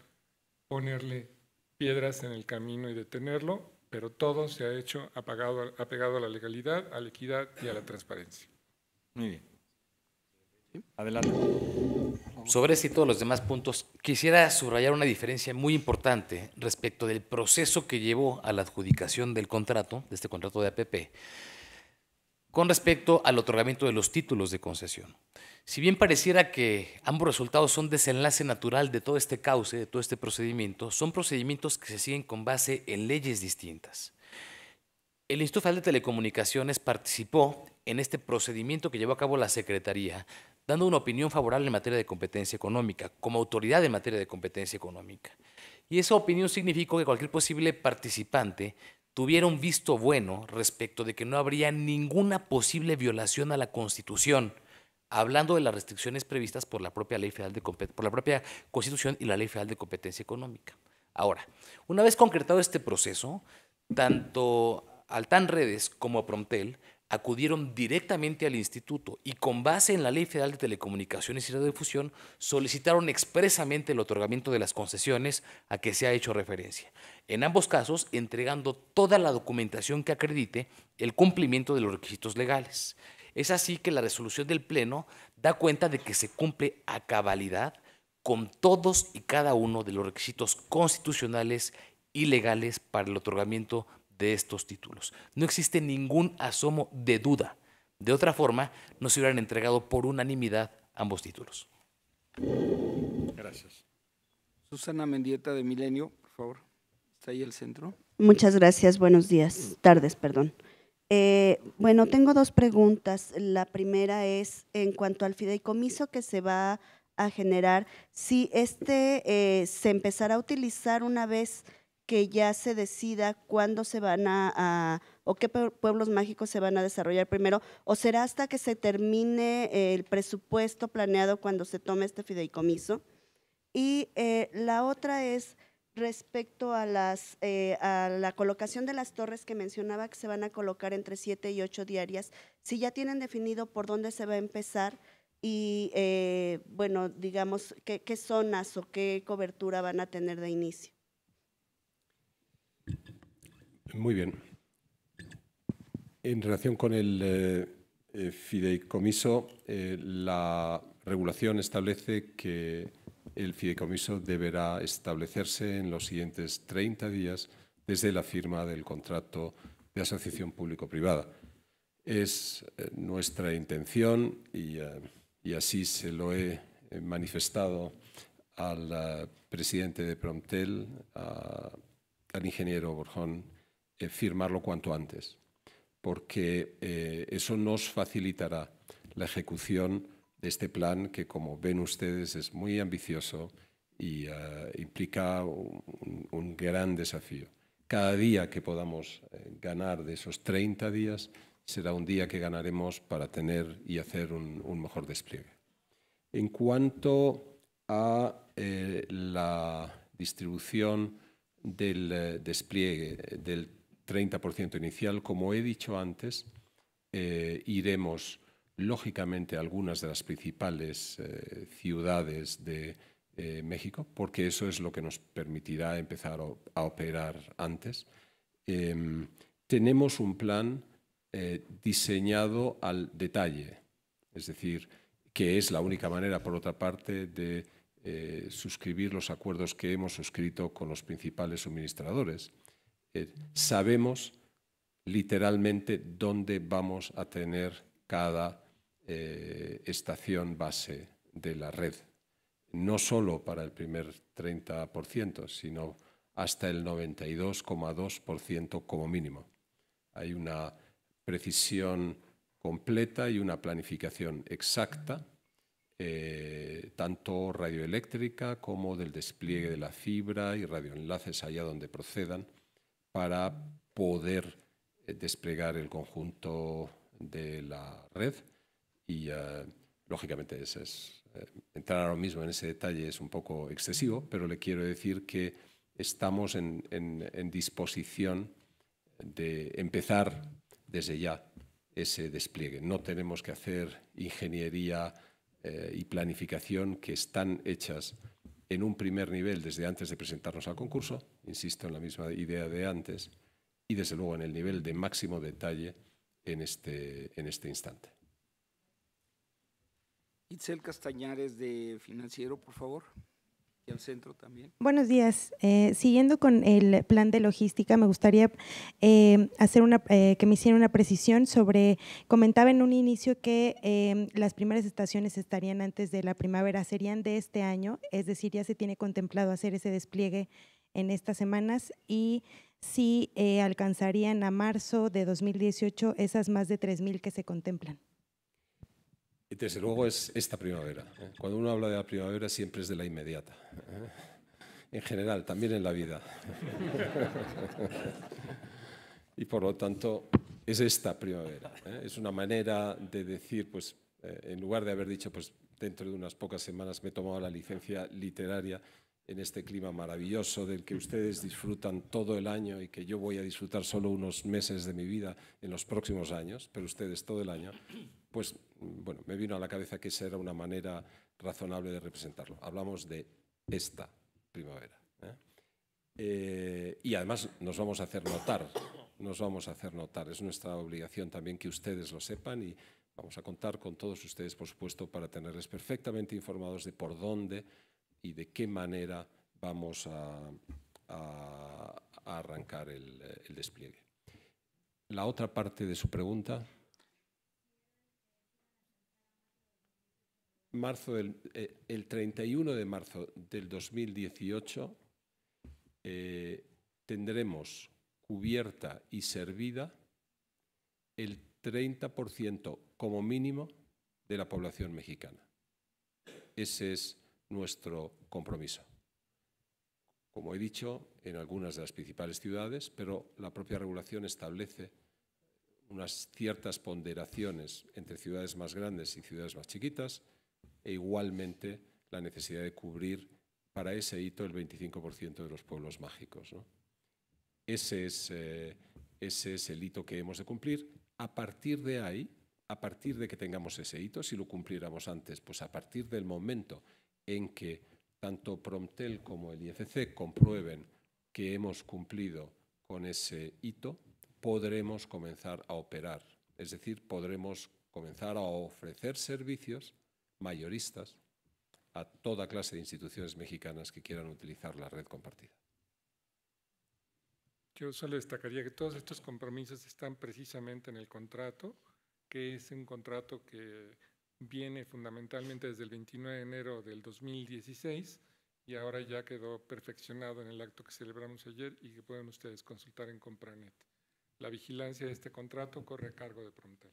ponerle piedras en el camino y detenerlo, pero todo se ha hecho apegado a la legalidad, a la equidad y a la transparencia. Muy bien. Adelante. Sobre este y todos los demás puntos, quisiera subrayar una diferencia muy importante respecto del proceso que llevó a la adjudicación del contrato, de este contrato de APP, con respecto al otorgamiento de los títulos de concesión. Si bien pareciera que ambos resultados son desenlace natural de todo este cauce, de todo este procedimiento, son procedimientos que se siguen con base en leyes distintas. El Instituto Federal de Telecomunicaciones participó en este procedimiento que llevó a cabo la Secretaría, dando una opinión favorable en materia de competencia económica, como autoridad en materia de competencia económica. Y esa opinión significó que cualquier posible participante tuviera un visto bueno respecto de que no habría ninguna posible violación a la Constitución, hablando de las restricciones previstas por la propia Ley Federal por la propia Constitución y la Ley Federal de Competencia Económica. Ahora, una vez concretado este proceso, tanto Altán Redes como Promptel acudieron directamente al instituto y con base en la Ley Federal de Telecomunicaciones y Radiodifusión solicitaron expresamente el otorgamiento de las concesiones a que se ha hecho referencia. En ambos casos, entregando toda la documentación que acredite el cumplimiento de los requisitos legales. Es así que la resolución del Pleno da cuenta de que se cumple a cabalidad con todos y cada uno de los requisitos constitucionales y legales para el otorgamiento de estos títulos. No existe ningún asomo de duda. De otra forma, no se hubieran entregado por unanimidad ambos títulos. Gracias. Susana Mendieta de Milenio, por favor. Está ahí el centro. Muchas gracias. Buenos días. Tardes, perdón. Bueno, tengo dos preguntas. La primera es en cuanto al fideicomiso que se va a generar, si se empezará a utilizar una vez que ya se decida cuándo se van o qué pueblos mágicos se van a desarrollar primero, o será hasta que se termine el presupuesto planeado cuando se tome este fideicomiso. Y la otra es respecto a la colocación de las torres que mencionaba que se van a colocar entre 7 y 8 diarias, si ya tienen definido por dónde se va a empezar y, bueno, digamos, qué zonas o qué cobertura van a tener de inicio. Muy bien. En relación con el fideicomiso, la regulación establece que el fideicomiso deberá establecerse en los siguientes 30 días desde la firma del contrato de asociación público-privada. Es nuestra intención, y así se lo he manifestado al presidente de Promptel, al ingeniero Borjón, firmarlo cuanto antes, porque eso nos facilitará la ejecución de este plan que, como ven ustedes, es muy ambicioso y implica un gran desafío. Cada día que podamos ganar de esos 30 días será un día que ganaremos para tener y hacer un mejor despliegue. En cuanto a la distribución del despliegue del 30% inicial, como he dicho antes, iremos lógicamente a algunas de las principales ciudades de México, porque eso es lo que nos permitirá empezar a operar antes. Tenemos un plan diseñado al detalle, es decir, que es la única manera, por otra parte, de suscribir los acuerdos que hemos suscrito con los principales suministradores. Sabemos literalmente dónde vamos a tener cada estación base de la red, no solo para el primer 30%, sino hasta el 92,2% como mínimo. Hay una precisión completa y una planificación exacta, tanto radioeléctrica como del despliegue de la fibra y radioenlaces allá donde procedan, para poder desplegar el conjunto de la red. Y lógicamente entrar ahora mismo en ese detalle es un poco excesivo, pero le quiero decir que estamos en disposición de empezar desde ya ese despliegue. No tenemos que hacer ingeniería y planificación que están hechas en un primer nivel desde antes de presentarnos al concurso, insisto en la misma idea de antes, y desde luego en el nivel de máximo detalle en este instante. Itzel Castañares, de Financiero, por favor. Y al centro también. Buenos días. Siguiendo con el plan de logística, me gustaría que me hicieran una precisión sobre, comentaba en un inicio que las primeras estaciones estarían antes de la primavera, ¿serían de este año? Es decir, ya se tiene contemplado hacer ese despliegue en estas semanas, y si alcanzarían a marzo de 2018 esas más de 3,000 que se contemplan. Desde luego es esta primavera. Cuando uno habla de la primavera siempre es de la inmediata. En general, también en la vida. Y por lo tanto, es esta primavera. Es una manera de decir, pues, en lugar de haber dicho, pues, dentro de unas pocas semanas me he tomado la licencia literaria en este clima maravilloso del que ustedes disfrutan todo el año y que yo voy a disfrutar solo unos meses de mi vida en los próximos años, pero ustedes todo el año, pues bueno, me vino a la cabeza que esa era una manera razonable de representarlo. Hablamos de esta primavera. Y además nos vamos a hacer notar, es nuestra obligación también que ustedes lo sepan, y vamos a contar con todos ustedes, por supuesto, para tenerles perfectamente informados de por dónde y de qué manera vamos a arrancar el despliegue. La otra parte de su pregunta. El 31 de marzo del 2018 tendremos cubierta y servida el 30% como mínimo de la población mexicana. Ese es nuestro compromiso. Como he dicho, en algunas de las principales ciudades, pero la propia regulación establece unas ciertas ponderaciones entre ciudades más grandes y ciudades más chiquitas, e igualmente la necesidad de cubrir para ese hito el 25% de los pueblos mágicos, ¿no? Ese es el hito que hemos de cumplir. A partir de ahí, a partir de que tengamos ese hito, si lo cumpliéramos antes, pues a partir del momento en que tanto Promptel como el IFC comprueben que hemos cumplido con ese hito, podremos comenzar a operar. Es decir, podremos comenzar a ofrecer servicios mayoristas a toda clase de instituciones mexicanas que quieran utilizar la red compartida. Yo solo destacaría que todos estos compromisos están precisamente en el contrato, que es un contrato que viene fundamentalmente desde el 29 de enero del 2016 y ahora ya quedó perfeccionado en el acto que celebramos ayer y que pueden ustedes consultar en Compranet. La vigilancia de este contrato corre a cargo de Promptel.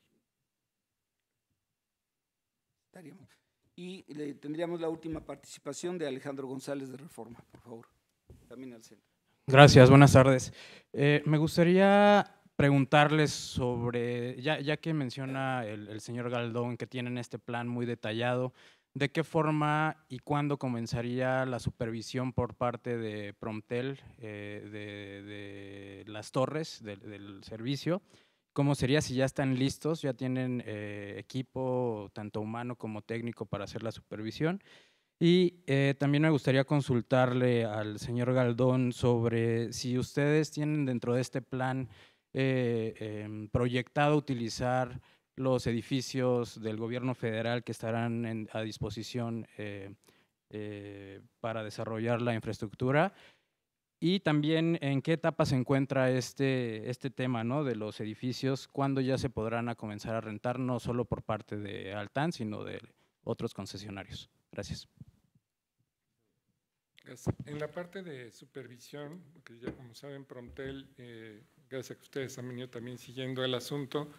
Y tendríamos la última participación de Alejandro González, de Reforma, por favor. También al centro. Gracias, buenas tardes. Me gustaría preguntarles sobre, ya que menciona el señor Galdón que tienen este plan muy detallado, ¿de qué forma y cuándo comenzaría la supervisión por parte de Promptel de las torres del servicio? ¿Cómo sería si ya están listos, ya tienen equipo tanto humano como técnico para hacer la supervisión? Y también me gustaría consultarle al señor Galdón sobre si ustedes tienen dentro de este plan proyectado utilizar los edificios del gobierno federal que estarán a disposición para desarrollar la infraestructura. Y también en qué etapa se encuentra este tema, ¿no?, de los edificios, cuándo ya se podrán comenzar a rentar, no solo por parte de Altán, sino de otros concesionarios. Gracias. En la parte de supervisión, que ya como saben, Promptel gracias a que ustedes han venido también siguiendo el asunto,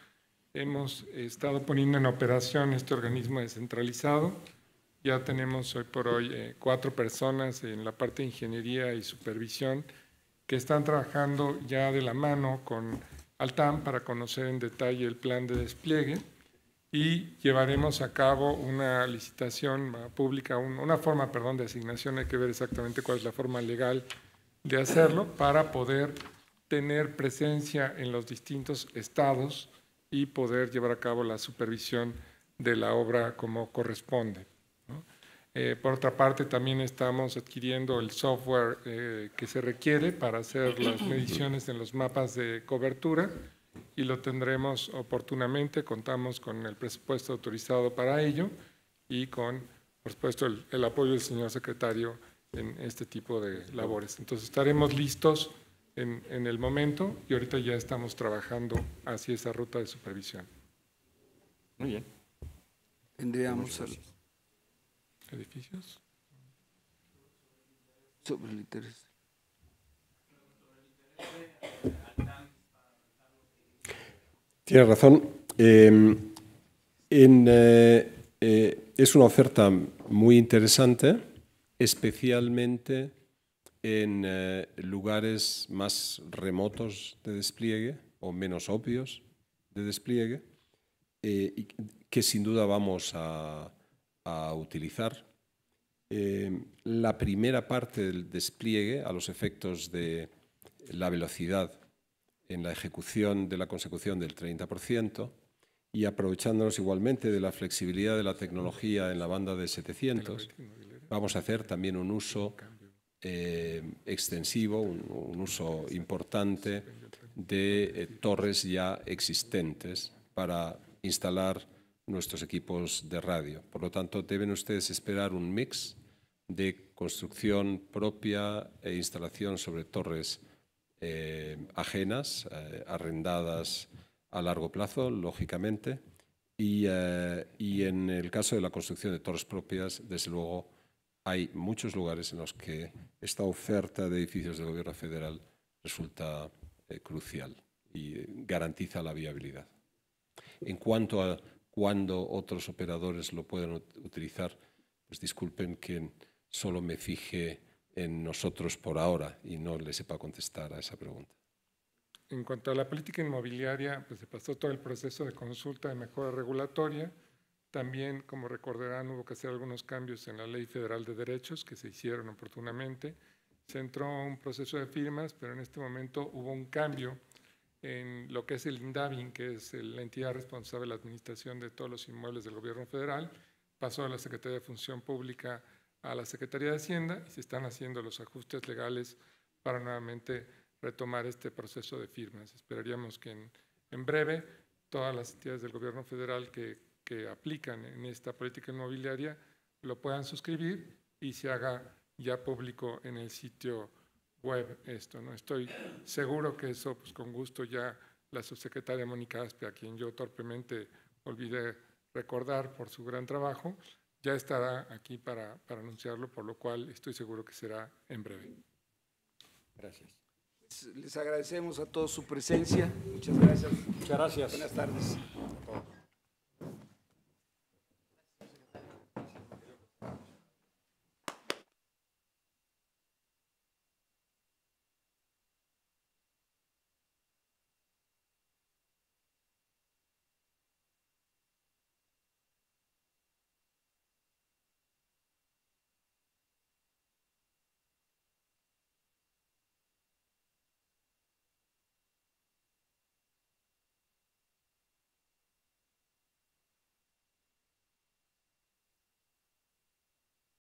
hemos estado poniendo en operación este organismo descentralizado. Ya tenemos hoy por hoy 4 personas en la parte de ingeniería y supervisión que están trabajando ya de la mano con Altam para conocer en detalle el plan de despliegue, y llevaremos a cabo una licitación pública, una forma, de asignación. Hay que ver exactamente cuál es la forma legal de hacerlo para poder tener presencia en los distintos estados y poder llevar a cabo la supervisión de la obra como corresponde, ¿no? Por otra parte, también estamos adquiriendo el software que se requiere para hacer las mediciones en los mapas de cobertura, y lo tendremos oportunamente. Contamos con el presupuesto autorizado para ello y con, por supuesto, el apoyo del señor secretario en este tipo de labores. Entonces estaremos listos en el momento, y ahorita ya estamos trabajando hacia esa ruta de supervisión. Muy bien. Tendríamos ¿Edificios? sobre el interés. Tiene razón. Es una oferta muy interesante, especialmente en lugares más remotos de despliegue o menos obvios de despliegue, y que sin duda vamos a utilizar. La primera parte del despliegue, a los efectos de la velocidad en la ejecución de la consecución del 30%, y aprovechándonos igualmente de la flexibilidad de la tecnología en la banda de 700, vamos a hacer también un uso extensivo, un uso importante de torres ya existentes para instalar nuestros equipos de radio. Por lo tanto, deben ustedes esperar un mix de construcción propia e instalación sobre torres ajenas, arrendadas a largo plazo, lógicamente, y en el caso de la construcción de torres propias, desde luego, hay muchos lugares en los que esta oferta de edificios del Gobierno federal resulta crucial y garantiza la viabilidad. En cuanto a cuándo otros operadores lo pueden utilizar, pues disculpen que solo me fije en nosotros por ahora y no le sepa contestar a esa pregunta. En cuanto a la política inmobiliaria, pues se pasó todo el proceso de consulta de mejora regulatoria. También, como recordarán, hubo que hacer algunos cambios en la Ley Federal de Derechos que se hicieron oportunamente. Se entró a un proceso de firmas, pero en este momento hubo un cambio en lo que es el INDAVIN, que es la entidad responsable de la administración de todos los inmuebles del Gobierno federal. Pasó a la Secretaría de Función Pública a la Secretaría de Hacienda, y se están haciendo los ajustes legales para nuevamente retomar este proceso de firmas. Esperaríamos que en breve todas las entidades del Gobierno federal que aplican en esta política inmobiliaria lo puedan suscribir y se haga ya público en el sitio web esto, ¿no? Estoy seguro que eso, pues con gusto, ya la subsecretaria Mónica Aspe, a quien yo torpemente olvidé recordar por su gran trabajo, ya estará aquí para anunciarlo, por lo cual estoy seguro que será en breve. Gracias. Les agradecemos a todos su presencia. Muchas gracias. Muchas gracias. Buenas tardes.